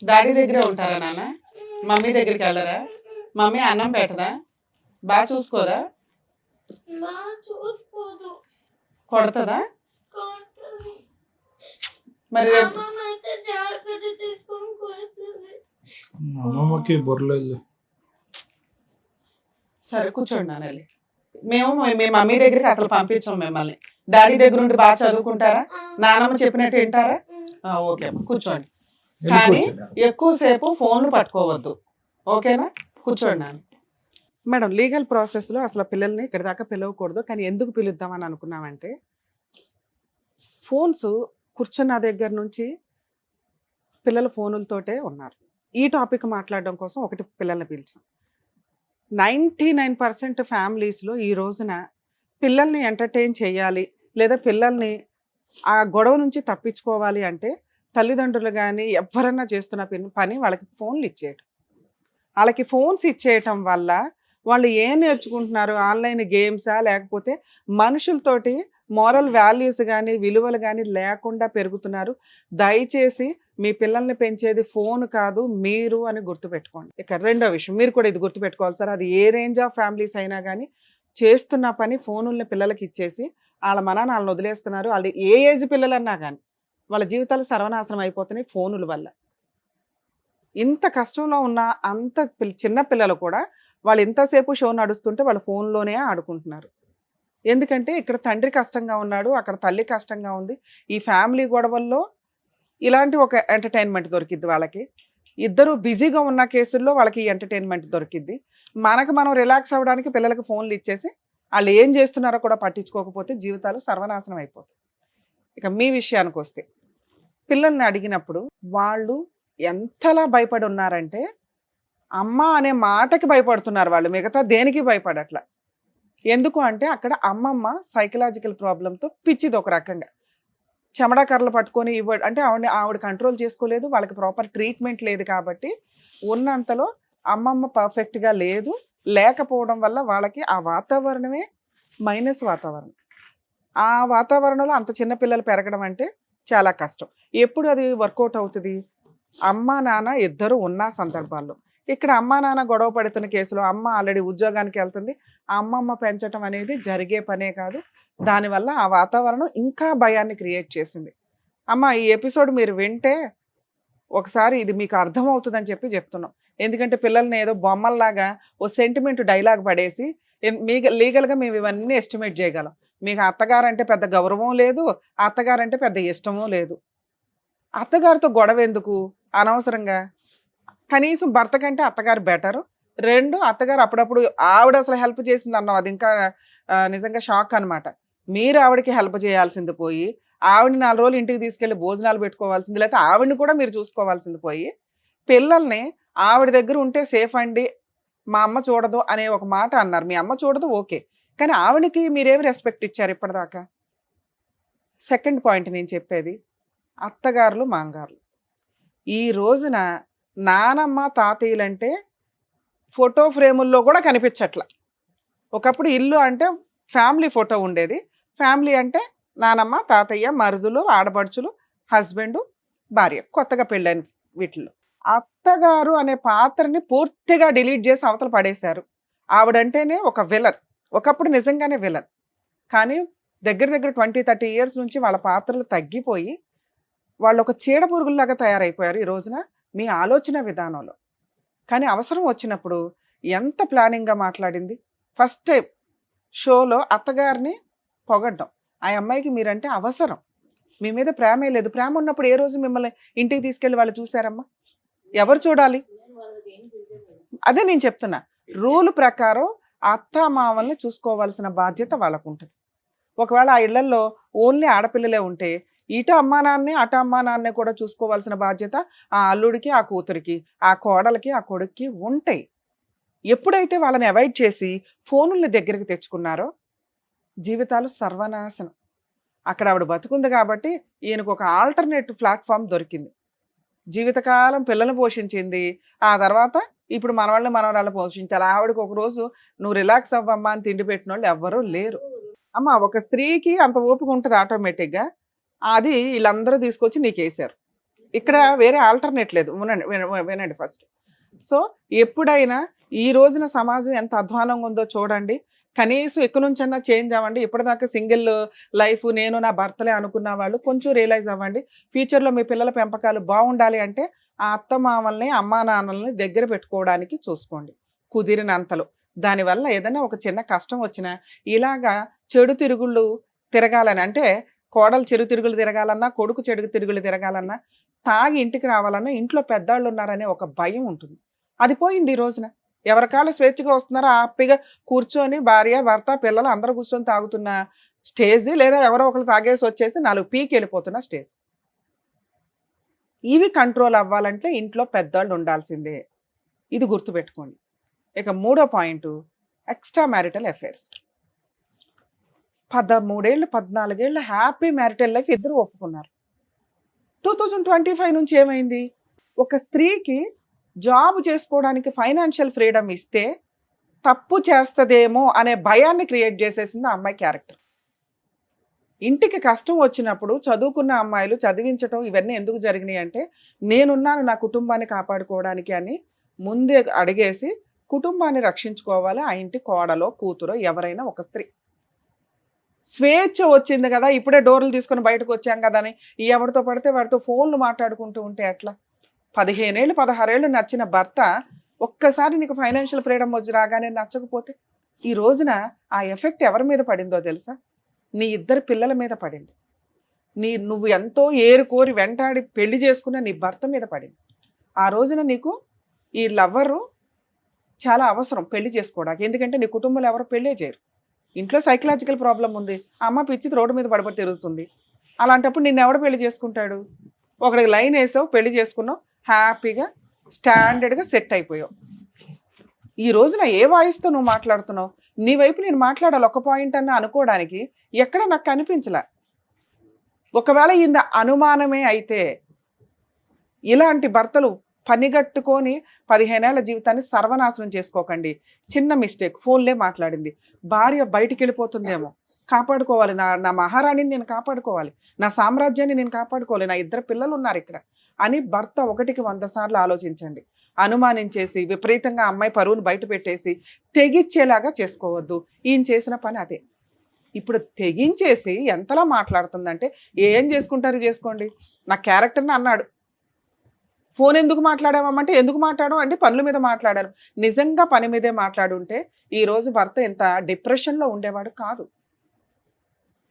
డాడీ దగ్గరే ఉంటారా నాన్న? మమ్మీ దగ్గరికి వెళ్ళరా? మమ్మీ అన్నం పెట్టదా? బాగా చూసుకోదా? కొడతదా? మరి రేపు అమ్మమ్మకి బొర్రలేదు. సరే కూర్చోండి నాన్న. మేము మీ మమ్మీ దగ్గరికి అసలు పంపించాం మిమ్మల్ని. డాడీ దగ్గర ఉండి బాగా చదువుకుంటారా? నాన్నమ్మ చెప్పినట్టు వింటారా? ఓకే అమ్మ కూర్చోండి. కానీ ఎక్కువసేపు ఫోన్లు పట్టుకోవద్దు, ఓకేనా? కూర్చోండి నాన్న. మేడం, లీగల్ ప్రాసెస్లో అసలు పిల్లల్ని ఇక్కడ దాకా పిలవకూడదు, కానీ ఎందుకు పిలుద్దామని అనుకున్నామంటే ఫోన్స్ కూర్చున్న దగ్గర నుంచి పిల్లలు ఫోనులతోటే ఉన్నారు. ఈ టాపిక్ మాట్లాడడం కోసం ఒకటి పిల్లల్ని పిలిచాం. 99% ఫ్యామిలీస్లో ఈ రోజున పిల్లల్ని ఎంటర్టైన్ చేయాలి, లేదా పిల్లల్ని ఆ గొడవ నుంచి తప్పించుకోవాలి అంటే తల్లిదండ్రులు కానీ ఎవరన్నా చేస్తున్న పని వాళ్ళకి ఫోన్లు ఇచ్చేయటం. వాళ్ళకి ఫోన్స్ ఇచ్చేయటం వల్ల వాళ్ళు ఏం నేర్చుకుంటున్నారు? ఆన్లైన్ గేమ్సా, లేకపోతే మనుషులతోటి మోరల్ వాల్యూస్ కానీ విలువలు కానీ లేకుండా పెరుగుతున్నారు. దయచేసి మీ పిల్లల్ని పెంచేది ఫోన్ కాదు, మీరు అని గుర్తుపెట్టుకోండి. ఇక రెండో విషయం, మీరు కూడా ఇది గుర్తుపెట్టుకోవాలి సార్, అది ఏ రేంజ్ ఆఫ్ ఫ్యామిలీస్ అయినా కానీ చేస్తున్న పని ఫోనుల్ని పిల్లలకి ఇచ్చేసి వాళ్ళ మనాన్ని వాళ్ళని వదిలేస్తున్నారు. వాళ్ళు ఏ ఏజ్ పిల్లలన్నా కానీ వాళ్ళ జీవితాలు సర్వనాశనం అయిపోతున్నాయి ఫోనుల వల్ల. ఇంత కష్టంలో ఉన్న అంత చిన్న పిల్లలు కూడా వాళ్ళు ఎంతసేపు షో నడుస్తుంటే వాళ్ళ ఫోన్లోనే ఆడుకుంటున్నారు. ఎందుకంటే ఇక్కడ తండ్రి కష్టంగా ఉన్నాడు, అక్కడ తల్లి కష్టంగా ఉంది. ఈ ఫ్యామిలీ గొడవల్లో ఇలాంటి ఒక ఎంటర్టైన్మెంట్ దొరికిద్ది వాళ్ళకి. ఇద్దరు బిజీగా ఉన్న కేసుల్లో వాళ్ళకి ఈ ఎంటర్టైన్మెంట్ దొరికిద్ది. మనం రిలాక్స్ అవ్వడానికి పిల్లలకి ఫోన్లు ఇచ్చేసి వాళ్ళు ఏం చేస్తున్నారో కూడా పట్టించుకోకపోతే జీవితాలు సర్వనాశనం అయిపోతాయి. ఇక మీ విషయానికి వస్తే, పిల్లల్ని అడిగినప్పుడు వాళ్ళు ఎంతలా భయపడి ఉన్నారంటే అమ్మ అనే మాటకి భయపడుతున్నారు వాళ్ళు, మిగతా దేనికి భయపడట్లా. ఎందుకు అంటే అక్కడ అమ్మమ్మ సైకలాజికల్ ప్రాబ్లంతో పిచ్చిది ఒక రకంగా. చెమడా కర్రలు పట్టుకొని అంటే ఆవిడ కంట్రోల్ చేసుకోలేదు, వాళ్ళకి ప్రాపర్ ట్రీట్మెంట్ లేదు. కాబట్టి ఉన్నంతలో అమ్మమ్మ పర్ఫెక్ట్గా లేకపోవడం వల్ల వాళ్ళకి ఆ వాతావరణమే మైనస్ వాతావరణం. ఆ వాతావరణంలో అంత చిన్న పిల్లలు పెరగడం అంటే చాలా కష్టం. ఎప్పుడు అది వర్కౌట్ అవుతుంది? అమ్మ నాన్న ఇద్దరు ఉన్న సందర్భాల్లో. ఇక్కడ అమ్మ నాన్న గొడవ పడుతున్న కేసులో అమ్మ ఆల్రెడీ ఉద్యోగానికి వెళ్తుంది, ఆ అమ్మమ్మ పెంచడం అనేది జరిగే పనే కాదు. దానివల్ల ఆ వాతావరణం ఇంకా భయాన్ని క్రియేట్ చేసింది. అమ్మ, ఈ ఎపిసోడ్ మీరు వింటే ఒకసారి ఇది మీకు అర్థమవుతుందని చెప్తున్నాం. ఎందుకంటే పిల్లల్ని ఏదో బొమ్మల్లాగా ఓ సెంటిమెంట్ డైలాగ్ పడేసి లీగల్గా మేము ఇవన్నీ ఎస్టిమేట్ చేయగలం. మీకు అత్తగారంటే పెద్ద గౌరవం లేదు, అత్తగారంటే పెద్ద ఇష్టమూ లేదు. అత్తగారితో గొడవ ఎందుకు అనవసరంగా? కనీసం భర్త కంటే అత్తగారు బెటరు. 2, అత్తగారు అప్పుడప్పుడు ఆవిడ అసలు హెల్ప్ చేసింది అన్నాం, అది ఇంకా నిజంగా షాక్ అనమాట. మీరు ఆవిడకి హెల్ప్ చేయాల్సింది పోయి ఆవిడని 4 రోజులు ఇంటికి తీసుకెళ్ళి భోజనాలు పెట్టుకోవాల్సింది, లేకపోతే ఆవిడని కూడా మీరు చూసుకోవాల్సింది పోయి పిల్లల్ని ఆవిడ దగ్గర ఉంటే సేఫ్ అండి, మా అమ్మ చూడదు అనే ఒక మాట అన్నారు. మీ అమ్మ చూడదు ఓకే, కానీ ఆవిడకి మీరేమి రెస్పెక్ట్ ఇచ్చారు ఇప్పటిదాకా? సెకండ్ పాయింట్ నేను చెప్పేది, అత్తగారులు మాంగారులు. ఈ రోజున నానమ్మ తాతయ్యలంటే ఫోటో ఫ్రేముల్లో కూడా కనిపించట్ల. ఒకప్పుడు ఇల్లు అంటే ఫ్యామిలీ ఫోటో ఉండేది. ఫ్యామిలీ అంటే నానమ్మ తాతయ్య మరుదులు ఆడపడుచులు హస్బెండ్ భార్య, కొత్తగా పెళ్ళైన వీటిల్లో. అత్తగారు అనే పాత్రని పూర్తిగా డిలీట్ చేసి అవతల పడేశారు. ఆవిడంటేనే ఒక విలన్. ఒకప్పుడు నిజంగానే విలన్, కానీ దగ్గర 20-30 ఇయర్స్ నుంచి వాళ్ళ పాత్రలు తగ్గిపోయి వాళ్ళు ఒక చీడ పురుగుల్లాగా తయారైపోయారు ఈ రోజున మీ ఆలోచన విధానంలో. కానీ అవసరం వచ్చినప్పుడు ఎంత ప్లానింగ్గా మాట్లాడింది. ఫస్ట్ టైం షోలో అత్తగారిని పొగడ్డం, ఆ అమ్మాయికి మీరంటే అవసరం, మీ మీద ప్రేమే లేదు. ప్రేమ ఉన్నప్పుడు ఏ రోజు మిమ్మల్ని ఇంటికి తీసుకెళ్ళి వాళ్ళు చూసారమ్మా? ఎవరు చూడాలి? అదే నేను చెప్తున్నా, రూల్ ప్రకారం అత్త మామల్ని చూసుకోవాల్సిన బాధ్యత వాళ్ళకు ఉంటుంది. ఒకవేళ ఆ ఇళ్లలో ఓన్లీ ఆడపిల్లలే ఉంటే ఇటు అమ్మా నాన్నే అటు అమ్మా నాన్నే కూడా చూసుకోవాల్సిన బాధ్యత ఆ అల్లుడికి, ఆ కూతురికి, ఆ కోడలికి, ఆ కొడుక్కి ఉంటాయి. ఎప్పుడైతే వాళ్ళని అవాయిడ్ చేసి ఫోనుల్ని దగ్గరికి తెచ్చుకున్నారో జీవితాలు సర్వనాశనం. అక్కడ ఆవిడ బతుకుంది కాబట్టి ఈయనకు ఒక ఆల్టర్నేట్ ప్లాట్ఫామ్ దొరికింది. జీవితకాలం పిల్లల్ని పోషించింది. ఆ తర్వాత ఇప్పుడు మనవాళ్ళని మనవరాళ్ళని పోషించాలి. ఆవిడకి ఒక రోజు నువ్వు రిలాక్స్ అవ్వమ్మా అని తిండి పెట్టిన వాళ్ళు ఎవ్వరూ లేరు. అమ్మ ఒక స్త్రీకి అంత ఓపిక ఉంటుంది ఆటోమేటిక్గా. అది వీళ్ళందరూ తీసుకొచ్చి నీకేసారు. ఇక్కడ వేరే ఆల్టర్నేట్ లేదు. వినండి ఫస్ట్. సో ఎప్పుడైనా ఈ రోజున సమాజం ఎంత అధ్వానంగా ఉందో చూడండి. కనీసం ఎక్కడి నుంచన్నా చేంజ్ అవ్వండి. ఇప్పటిదాకా సింగిల్ లైఫ్ నేను నా భర్తలే అనుకున్న వాళ్ళు కొంచెం రియలైజ్ అవ్వండి. ఫ్యూచర్లో మీ పిల్లల పెంపకాలు బాగుండాలి అంటే ఆ అత్తమామల్ని అమ్మా నాన్నల్ని దగ్గర పెట్టుకోవడానికి చూసుకోండి కుదిరినంతలో. దానివల్ల ఏదైనా ఒక చిన్న కష్టం వచ్చినా ఇలాగా చెడు తిరుగుళ్ళు తిరగాలని, అంటే కోడలు చెడు తిరుగులు తిరగాలన్నా, కొడుకు చెడు తిరుగులు తిరగాలన్నా, తాగి ఇంటికి రావాలన్నా ఇంట్లో పెద్దాళ్ళు ఉన్నారనే ఒక భయం ఉంటుంది. అది పోయింది ఈ రోజున. ఎవరికాళ్ళు స్వేచ్ఛగా వస్తున్నారో హ్యాపీగా కూర్చొని భార్య భర్త పిల్లలు అందరూ కూర్చొని తాగుతున్న స్టేజ్, లేదా ఎవరో ఒకరు తాగేసి వచ్చేసి 4 పీకి వెళ్ళిపోతున్న స్టేజ్. ఇవి కంట్రోల్ అవ్వాలంటే ఇంట్లో పెద్దవాళ్ళు ఉండాల్సిందే. ఇది గుర్తుపెట్టుకోండి. ఇక 3వ పాయింట్ ఎక్స్ట్రా మ్యారిటల్ అఫైర్స్. 13 ఏళ్ళు 14 ఏళ్ళు హ్యాపీ మ్యారిటల్ లైఫ్ ఇద్దరు ఒప్పుకున్నారు. 2025 నుంచి ఏమైంది? ఒక స్త్రీకి జాబ్ చేసుకోవడానికి ఫైనాన్షియల్ ఫ్రీడమ్ ఇస్తే తప్పు చేస్తదేమో అనే భయాన్ని క్రియేట్ చేసేసింది ఆ అమ్మాయి క్యారెక్టర్. ఇంటికి కష్టం వచ్చినప్పుడు చదువుకున్న అమ్మాయిలు చదివించటం ఇవన్నీ ఎందుకు జరిగినాయి అంటే నేనున్నాను నా కుటుంబాన్ని కాపాడుకోవడానికి అని ముందే అడిగేసి కుటుంబాన్ని రక్షించుకోవాలి. ఆ ఇంటి కోడలో కూతురో ఎవరైనా ఒక స్త్రీ. స్వేచ్ఛ వచ్చింది కదా, ఇప్పుడే డోర్లు తీసుకొని బయటకు వచ్చాం కదా అని ఎవరితో పడితే వాడితో ఫోన్లు మాట్లాడుకుంటూ ఉంటే ఎట్లా? 15 ఏళ్ళు 16 ఏళ్ళు నచ్చిన భర్త ఒక్కసారి నీకు ఫైనాన్షియల్ ఫ్రీడమ్ వచ్చి రాగానే నచ్చకపోతే ఈ రోజున ఆ ఎఫెక్ట్ ఎవరి మీద పడిందో తెలుసా? నీ ఇద్దరు పిల్లల మీద పడింది. నువ్వు ఎంతో ఏరుకోరి వెంటాడి పెళ్లి చేసుకున్న నీ భర్త మీద పడింది. ఆ రోజున నీకు ఈ లవ్వరు చాలా అవసరం పెళ్లి చేసుకోవడానికి. ఎందుకంటే నీ కుటుంబంలో ఎవరు పెళ్ళే చేయరు. ఇంట్లో సైకలాజికల్ ప్రాబ్లం ఉంది. అమ్మ పిచ్చిది రోడ్డు మీద పడబడి తిరుగుతుంది. అలాంటప్పుడు నిన్ను ఎవడు పెళ్లి చేసుకుంటాడు? ఒకడికి లైన్ వేసావు, పెళ్లి చేసుకున్నావు, హ్యాపీగా స్టాండర్డ్గా సెట్ అయిపోయావు. ఈ రోజున ఏ వాయిస్తో నువ్వు మాట్లాడుతున్నావు? నీ వైపు నేను మాట్లాడాలి ఒక పాయింట్ అన్న అనుకోవడానికి ఎక్కడ నాకు కనిపించలే. ఒకవేళ ఇంత అనుమానమే అయితే ఇలాంటి భర్తలు పనిగట్టుకొని 15 ఏళ్ల జీవితాన్ని సర్వనాశనం చేసుకోకండి. చిన్న మిస్టేక్, ఫోన్లే మాట్లాడింది, భార్య బయటికి వెళ్ళిపోతుందేమో, కాపాడుకోవాలి, నా మహారాణిని నేను కాపాడుకోవాలి, నా సామ్రాజ్యాన్ని నేను కాపాడుకోవాలి, నా ఇద్దరు పిల్లలు ఉన్నారు ఇక్కడ అని భర్త 1కి 100 సార్లు ఆలోచించండి. అనుమానించేసి విపరీతంగా అమ్మాయి పరువును బయట పెట్టేసి తెగిచ్చేలాగా చేసుకోవద్దు. ఈయన చేసిన పని అదే. ఇప్పుడు తెగించేసి ఎంతలా మాట్లాడుతుందంటే ఏం చేసుకుంటారు చేసుకోండి, నా క్యారెక్టర్ని అన్నాడు. ఫోన్ ఎందుకు మాట్లాడామంటే ఎందుకు మాట్లాడడం అంటే పనుల మీద మాట్లాడాను. నిజంగా పని మీదే మాట్లాడుంటే ఈరోజు భర్త ఇంత డిప్రెషన్లో ఉండేవాడు కాదు.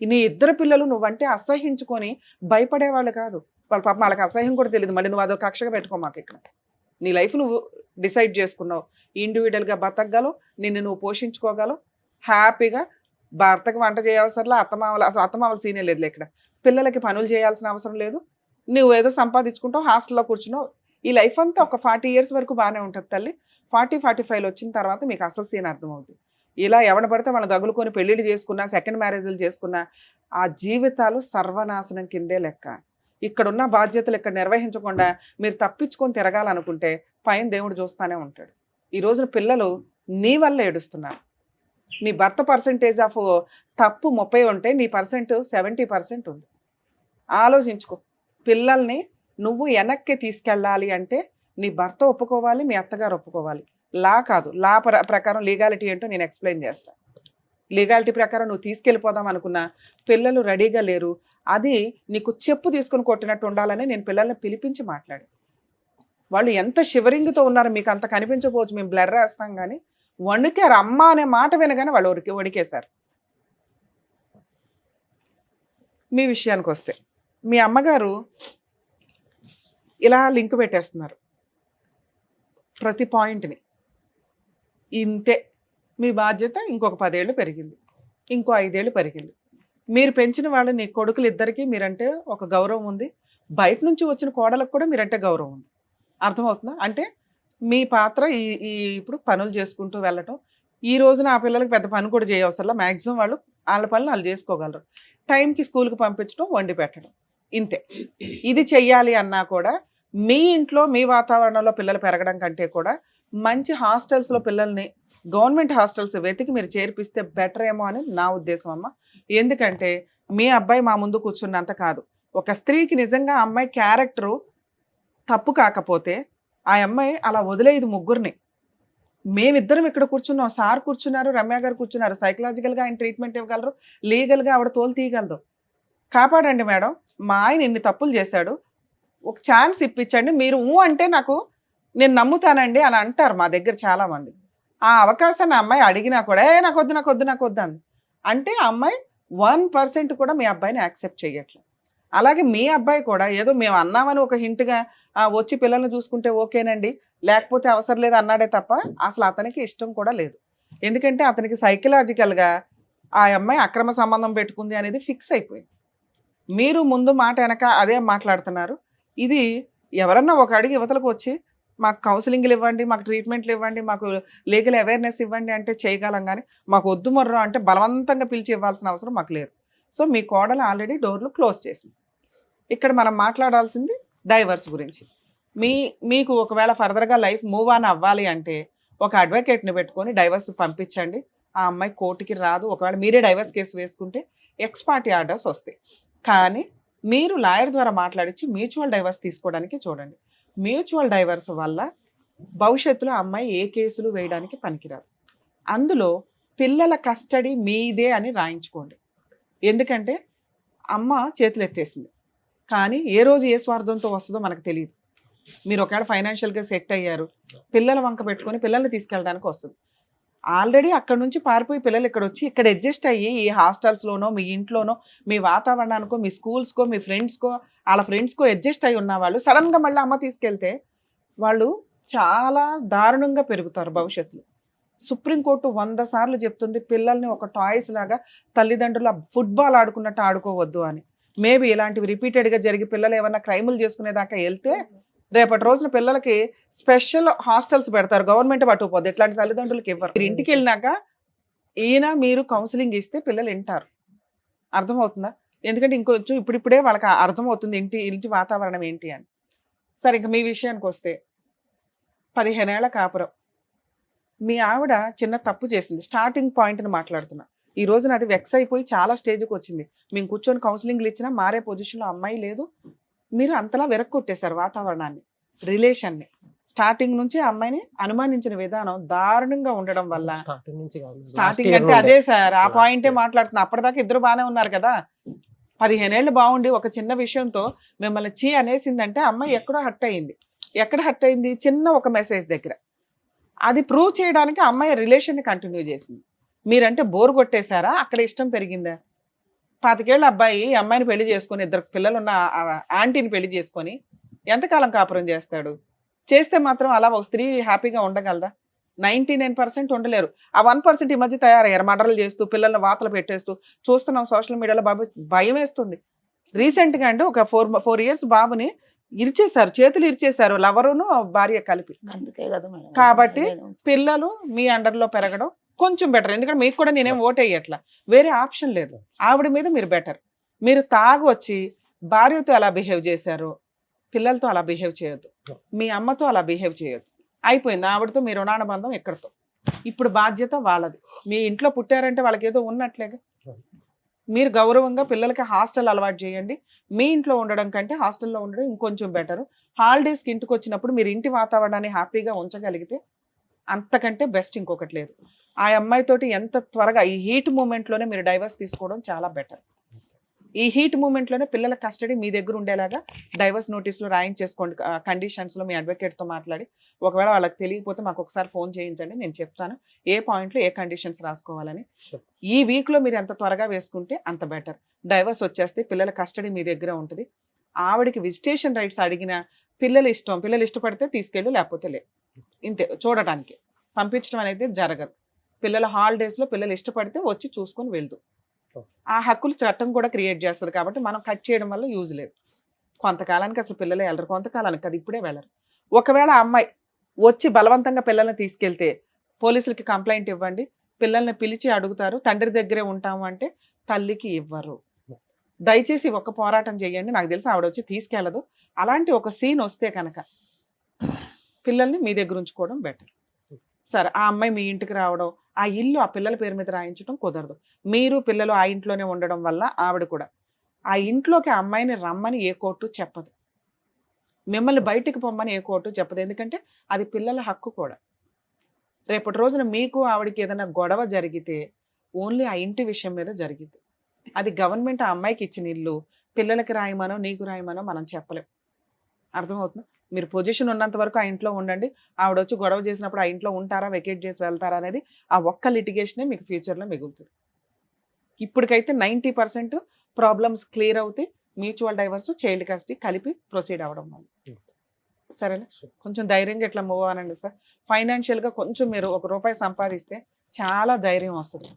నీ ఇద్దరు పిల్లలు నువ్వంటే అసహించుకొని భయపడేవాళ్ళు కాదు. వాళ్ళ పాపం వాళ్ళకి అసహ్యం కూడా తెలియదు. మళ్ళీ నువ్వు అదొక కక్షగా పెట్టుకో మాకు. ఇక్కడ నీ లైఫ్ నువ్వు డిసైడ్ చేసుకున్నావు. ఇండివిజువల్గా బతకగలవు, నిన్ను నువ్వు పోషించుకోగలవు, హ్యాపీగా. భర్తకి వంట చేయవసరంలా, అత్తమామల సీనే లేదు ఇక్కడ. పిల్లలకి పనులు చేయాల్సిన అవసరం లేదు. నువ్వు ఏదో సంపాదించుకుంటావు, హాస్టల్లో కూర్చున్నావు. ఈ లైఫ్ అంతా ఒక 40 years వరకు బాగానే ఉంటుంది తల్లి. 40-45 వచ్చిన తర్వాత మీకు అసలు సీన్ అర్థమవుతుంది. ఇలా ఎవడ పడితే వాళ్ళని తగులుకొని పెళ్ళిళ్ళు చేసుకున్నా, సెకండ్ మ్యారేజ్లు చేసుకున్నా ఆ జీవితాలు సర్వనాశనం కిందే లెక్క. ఇక్కడున్న బాధ్యతలు ఇక్కడ నిర్వహించకుండా మీరు తప్పించుకొని తిరగాలనుకుంటే పైన దేవుడు చూస్తూనే ఉంటాడు. ఈ రోజున పిల్లలు నీ వల్ల ఏడుస్తున్నారు. నీ భర్త పర్సంటేజ్ ఆఫ్ తప్పు 30 ఉంటే నీ పర్సెంట్ 70% ఉంది. ఆలోచించుకో. పిల్లల్ని నువ్వు వెనక్కి తీసుకెళ్ళాలి అంటే నీ భర్త ఒప్పుకోవాలి, మీ అత్తగారు ఒప్పుకోవాలి. లా కాదు, లా ప్రకారం లీగాలిటీ ఏంటో నేను ఎక్స్ప్లెయిన్ చేస్తాను. లీగాలిటీ ప్రకారం నువ్వు తీసుకెళ్ళిపోదాం అనుకున్నా పిల్లలు రెడీగా లేరు. అది నీకు చెప్పు తీసుకుని కొట్టినట్టు ఉండాలని నేను పిల్లల్ని పిలిపించి మాట్లాడాను. వాళ్ళు ఎంత షివరింగ్తో ఉన్నారో మీకు అంత కనిపించకపోవచ్చు, మేము బ్లర్ వేస్తాం కానీ వణికారు. అమ్మ అనే మాట వినగానే వాళ్ళు వణికేశారు. మీ విషయానికి వస్తే మీ అమ్మగారు ఇలా లింక్ పెట్టేస్తున్నారు ప్రతి పాయింట్ని. ఇంతే, మీ బాధ్యత ఇంకొక 10 ఏళ్ళు పెరిగింది, ఇంకో 5 ఏళ్ళు పెరిగింది. మీరు పెంచిన వాళ్ళు నీ కొడుకులు ఇద్దరికి మీరంటే ఒక గౌరవం ఉంది, బయట నుంచి వచ్చిన కోడలకు కూడా మీరంటే గౌరవం ఉంది. అర్థమవుతుందా? అంటే మీ పాత్ర ఈ ఈ ఇప్పుడు పనులు చేసుకుంటూ వెళ్ళటం. ఈ రోజున ఆ పిల్లలకి పెద్ద పని కూడా చేయవసరంలా, మ్యాక్సిమం వాళ్ళు వాళ్ళ పనులు వాళ్ళు చేసుకోగలరు. టైంకి స్కూల్కి పంపించడం, వండి పెట్టడం, ఇంతే. ఇది చెయ్యాలి అన్నా కూడా మీ ఇంట్లో మీ వాతావరణంలో పిల్లలు పెరగడం కంటే కూడా మంచి హాస్టల్స్లో పిల్లల్ని, గవర్నమెంట్ హాస్టల్స్ వెతికి మీరు చేర్పిస్తే బెటర్ ఏమో అని నా ఉద్దేశం అమ్మ. ఎందుకంటే మీ అబ్బాయి మా ముందు కూర్చున్నంత కాదు, ఒక స్త్రీకి నిజంగా అమ్మాయి క్యారెక్టరు తప్పు కాకపోతే ఆ అమ్మాయి అలా వదిలేది ముగ్గురిని. మేమిద్దరం ఇక్కడ కూర్చున్నాం, సార్ కూర్చున్నారు, రమ్య గారు కూర్చున్నారు, సైకలాజికల్గా ఆయన ట్రీట్మెంట్ ఇవ్వగలరు, లీగల్గా ఆవిడ తోలు తీయగలదు. కాపాడండి మేడం, మా ఆయన ఇన్ని తప్పులు చేశాడు, ఒక ఛాన్స్ ఇప్పించండి, మీరు అంటే నేను నమ్ముతానండి అని అంటారు మా దగ్గర చాలామంది. ఆ అవకాశాన్ని అమ్మాయి అడిగినా కూడా నాకు వద్దు అంది. అంటే ఆ అమ్మాయి 1% కూడా మీ అబ్బాయిని యాక్సెప్ట్ చేయట్లేదు. అలాగే మీ అబ్బాయి కూడా ఏదో మేము అన్నామని ఒక హింట్గా వచ్చి పిల్లల్ని చూసుకుంటే ఓకేనండి, లేకపోతే అవసరం లేదు అన్నాడే తప్ప అసలు అతనికి ఇష్టం కూడా లేదు. ఎందుకంటే అతనికి సైకలాజికల్గా ఆ అమ్మాయి అక్రమ సంబంధం పెట్టుకుంది అనేది ఫిక్స్ అయిపోయింది. మీరు ముందు మాట వెనక అదే మాట్లాడుతున్నారు. ఇది ఎవరన్నా ఒక అడిగి యువతలకు వచ్చి మాకు కౌన్సిలింగ్లు ఇవ్వండి, మాకు ట్రీట్మెంట్లు ఇవ్వండి, మాకు లీగల్ అవేర్నెస్ ఇవ్వండి అంటే చేయగలం, కానీ మాకు వద్దు మొర్రో అంటే బలవంతంగా పిలిచి ఇవ్వాల్సిన అవసరం మాకు లేదు. సో మీ కోడలు ఆల్రెడీ డోర్లు క్లోజ్ చేసింది. ఇక్కడ మనం మాట్లాడాల్సింది డైవర్స్ గురించి. మీకు ఒకవేళ ఫర్దర్గా లైఫ్ మూవ్ ఆన్ అవ్వాలి అంటే ఒక అడ్వకేట్ని పెట్టుకొని డైవర్స్ పంపించండి. ఆ అమ్మాయి కోర్టుకి రాదు. ఒకవేళ మీరే డైవర్స్ కేసు వేసుకుంటే ఎక్స్ పార్టీ ఆర్డర్స్ వస్తాయి. కానీ మీరు లాయర్ ద్వారా మాట్లాడించి మ్యూచువల్ డైవర్స్ తీసుకోవడానికి చూడండి. మ్యూచువల్ డైవర్స్ వల్ల భవిష్యత్తులో అమ్మాయి ఏ కేసులు వేయడానికి పనికిరాదు. అందులో పిల్లల కస్టడీ మీదే అని రాయించుకోండి. ఎందుకంటే అమ్మ చేతులు ఎత్తేసింది, కానీ ఏ రోజు ఏ స్వార్థంతో వస్తుందో మనకు తెలియదు. మీరు ఒకవేళ ఫైనాన్షియల్గా సెట్ అయ్యారు, పిల్లల వంక పెట్టుకొని పిల్లల్ని తీసుకెళ్ళడానికి వస్తుంది. ఆల్రెడీ అక్కడ నుంచి పారిపోయి పిల్లలు ఇక్కడ వచ్చి ఇక్కడ అడ్జస్ట్ అయ్యి ఈ హాస్టల్స్లోనో మీ ఇంట్లోనో మీ వాతావరణానికో మీ స్కూల్స్కో మీ ఫ్రెండ్స్కో వాళ్ళ ఫ్రెండ్స్కో అడ్జస్ట్ అయ్యి ఉన్న వాళ్ళు సడన్గా మళ్ళీ అమ్మ తీసుకెళ్తే వాళ్ళు చాలా దారుణంగా పెరుగుతారు భవిష్యత్తులో. సుప్రీంకోర్టు 100 సార్లు చెప్తుంది పిల్లల్ని ఒక టాయ్స్ లాగా తల్లిదండ్రుల ఫుట్బాల్ ఆడుకున్నట్టు ఆడుకోవద్దు అని. మేబీ ఇలాంటివి రిపీటెడ్గా జరిగి పిల్లలు ఏమన్నా క్రైములు చేసుకునేదాకా వెళ్తే రేపటి రోజున పిల్లలకి స్పెషల్ హాస్టల్స్ పెడతారు, గవర్నమెంట్ పట్టుకుపోద్ది. ఇట్లాంటి తల్లిదండ్రులకి ఇవ్వరు. మీరు ఇంటికి వెళ్ళినాక మీరు కౌన్సిలింగ్ ఇస్తే పిల్లలు వింటారు. అర్థమవుతుందా? ఎందుకంటే ఇంకొంచెం ఇప్పుడిప్పుడే వాళ్ళకి అర్థమవుతుంది ఇంటి వాతావరణం ఏంటి అని. సరే, ఇంకా మీ విషయానికి వస్తే 15 ఏళ్ల కాపురం, మీ ఆవిడ చిన్న తప్పు చేసింది. స్టార్టింగ్ పాయింట్ని మాట్లాడుతున్నా. ఈ రోజున అది వెక్స్ అయిపోయి చాలా స్టేజ్కి వచ్చింది. మేము కూర్చొని కౌన్సిలింగ్లు ఇచ్చినా మారే పొజిషన్లో అమ్మాయి లేదు. మీరు అంతలా వెరక్కొట్టేశారు వాతావరణాన్ని, రిలేషన్ని. స్టార్టింగ్ నుంచి అమ్మాయిని అనుమానించిన విధానం దారుణంగా ఉండడం వల్ల స్టార్టింగ్ అంటే అదే సార్, ఆ పాయింటే మాట్లాడుతున్నా. అప్పటిదాకా ఇద్దరు బాగానే ఉన్నారు కదా. 15 ఏళ్ళు బాగుండి ఒక చిన్న విషయంతో మిమ్మల్ని చీ అనేసిందంటే అమ్మాయి ఎక్కడో హర్ట్ అయింది. ఎక్కడ హర్ట్ అయింది? చిన్న ఒక మెసేజ్ దగ్గర. అది ప్రూవ్ చేయడానికి అమ్మాయి రిలేషన్ని కంటిన్యూ చేసింది. మీరంటే బోర్ కొట్టేశారా? అక్కడ ఇష్టం పెరిగిందా? 25 ఏళ్ళ అబ్బాయి అమ్మాయిని పెళ్లి చేసుకొని 2 పిల్లలున్న ఆంటీని పెళ్లి చేసుకొని ఎంతకాలం కాపురం చేస్తాడు? చేస్తే మాత్రం అలా ఒక స్త్రీ హ్యాపీగా ఉండగలదా? 99% ఉండలేరు. ఆ 1% ఈ మధ్య తయారయ్యారు, మర్డర్లు చేస్తూ పిల్లల్ని వాతలు పెట్టేస్తూ చూస్తున్నాం సోషల్ మీడియాలో. బాబు భయం వేస్తుంది. రీసెంట్గా అంటే ఒక 4 years బాబుని ఇరిచేశారు, చేతులు ఇరిచేశారు, లవరును భార్య కలిపి. కాబట్టి పిల్లలు మీ అండర్లో పెరగడం కొంచెం బెటర్. ఎందుకంటే మీకు కూడా నేనేం ఓట్ వేయట్లా, వేరే ఆప్షన్ లేదు. ఆవిడ మీద మీరు బెటర్. మీరు తాగొచ్చి భార్యతో ఎలా బిహేవ్ చేశారు, పిల్లలతో అలా బిహేవ్ చేయొద్దు, మీ అమ్మతో అలా బిహేవ్ చేయొద్దు. అయిపోయింది. ఆవిడతో మీ రుణానుబంధం ఎక్కడితో. ఇప్పుడు బాధ్యత వాళ్ళది. మీ ఇంట్లో పుట్టారంటే వాళ్ళకి ఏదో ఉన్నట్లేగా. మీరు గౌరవంగా పిల్లలకి హాస్టల్ అలవాటు చేయండి. మీ ఇంట్లో ఉండడం కంటే హాస్టల్లో ఉండడం ఇంకొంచెం బెటరు. హాలిడేస్కి ఇంటికి వచ్చినప్పుడు మీరు ఇంటి వాతావరణాన్ని హ్యాపీగా ఉంచగలిగితే అంతకంటే బెస్ట్ ఇంకొకటి లేదు. ఆ అమ్మాయితోటి ఎంత త్వరగా ఈ హీట్ మూమెంట్లోనే మీరు డైవర్స్ తీసుకోవడం చాలా బెటర్. ఈ హీట్ మూమెంట్లోనే పిల్లల కస్టడీ మీ దగ్గర ఉండేలాగా డైవర్స్ నోటీసులు రాయించేసుకోండి. కండిషన్స్లో మీ అడ్వకేట్తో మాట్లాడి, ఒకవేళ వాళ్ళకి తెలియకపోతే మాకు ఒకసారి ఫోన్ చేయించండి, నేను చెప్తాను ఏ పాయింట్లో ఏ కండిషన్స్ రాసుకోవాలని. ఈ వీక్లో మీరు ఎంత త్వరగా వేసుకుంటే అంత బెటర్. డైవర్స్ వచ్చేస్తే పిల్లల కస్టడీ మీ దగ్గర ఉంటుంది. ఆవిడకి విజిటేషన్ రైట్స్ అడిగిన పిల్లలు ఇష్టపడితే తీసుకెళ్ళు, లేకపోతే లే. ఇంతే, చూడటానికి పంపించడం అనేది జరగదు. పిల్లల హాలిడేస్లో పిల్లలు ఇష్టపడితే వచ్చి చూసుకొని వెళ్తూ. ఆ హక్కులు చట్టం కూడా క్రియేట్ చేస్తుంది కాబట్టి మనం కట్ చేయడం వల్ల యూజ్ లేదు. కొంతకాలానికి అసలు పిల్లలే వెళ్ళరు, కొంతకాలానికి అది ఇప్పుడే వెళ్ళరు. ఒకవేళ ఆ అమ్మాయి వచ్చి బలవంతంగా పిల్లల్ని తీసుకెళ్తే పోలీసులకి కంప్లైంట్ ఇవ్వండి, పిల్లల్ని పిలిచి అడుగుతారు, తండ్రి దగ్గరే ఉంటాము అంటే తల్లికి ఇవ్వరు. దయచేసి ఒక పోరాటం చేయండి. నాకు తెలిసి ఆవిడ వచ్చి తీసుకెళ్ళదు. అలాంటి ఒక సీన్ వస్తే కనుక పిల్లల్ని మీ దగ్గర ఉంచుకోవడం బెటర్. సరే, ఆ అమ్మాయి మీ ఇంటికి రావడం, ఆ ఇల్లు ఆ పిల్లల పేరు మీద రాయించడం కుదరదు. మీరు పిల్లలు ఆ ఇంట్లోనే ఉండడం వల్ల ఆవిడ కూడా ఆ ఇంట్లోకి ఆ అమ్మాయిని రమ్మని ఏ కోర్టు చెప్పదు, మిమ్మల్ని బయటికి పొమ్మని ఏ కోర్టు చెప్పదు. ఎందుకంటే అది పిల్లల హక్కు కూడా. రేపటి రోజున మీకు ఆవిడకి ఏదైనా గొడవ జరిగితే ఓన్లీ ఆ ఇంటి విషయం మీద జరిగింది. అది గవర్నమెంట్ ఆ అమ్మాయికి ఇచ్చిన ఇల్లు, పిల్లలకి రాయమనో నీకు రాయమనో మనం చెప్పలేం. అర్థమవుతుంది? మీరు పొజిషన్ ఉన్నంత వరకు ఆ ఇంట్లో ఉండండి. ఆవిడ వచ్చి గొడవ చేసినప్పుడు ఆ ఇంట్లో ఉంటారా, వెకేట్ చేసి వెళ్తారా అనేది ఆ ఒక్క లిటిగేషనే మీకు ఫ్యూచర్లో మిగులుతుంది. ఇప్పటికైతే 90% ప్రాబ్లమ్స్ క్లియర్ అవుతాయి. మ్యూచువల్ డైవర్స్, చైల్డ్ కస్టడీ కలిపి ప్రొసీడ్ అవ్వడం వల్ల. సరేనా? కొంచెం ధైర్యంగా ఇట్లా మూవ్ అవ్వనండి సార్. ఫైనాన్షియల్గా కొంచెం మీరు ₹1 సంపాదిస్తే చాలా ధైర్యం వస్తుంది.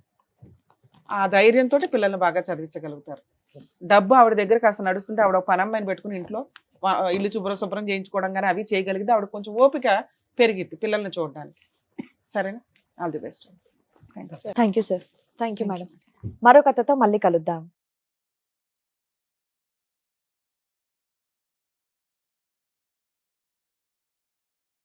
ఆ ధైర్యంతో పిల్లల్ని బాగా చదివించగలుగుతారు. డబ్బు ఆవిడ దగ్గర కాస్త నడుస్తుంటే ఆవిడ ఒక పనమ్మాయిని పెట్టుకుని ఇంట్లో ఇల్లు శుభ్రం చేయించుకోవడం కానీ అవి చేయగలిగితే ఆవిడ కొంచెం ఓపిక పెరిగిద్ది పిల్లల్ని చూడడానికి. సరేనా? All the best. Thank you sir. Thank you madam. మరో కథతో మళ్ళీ కలుద్దాం.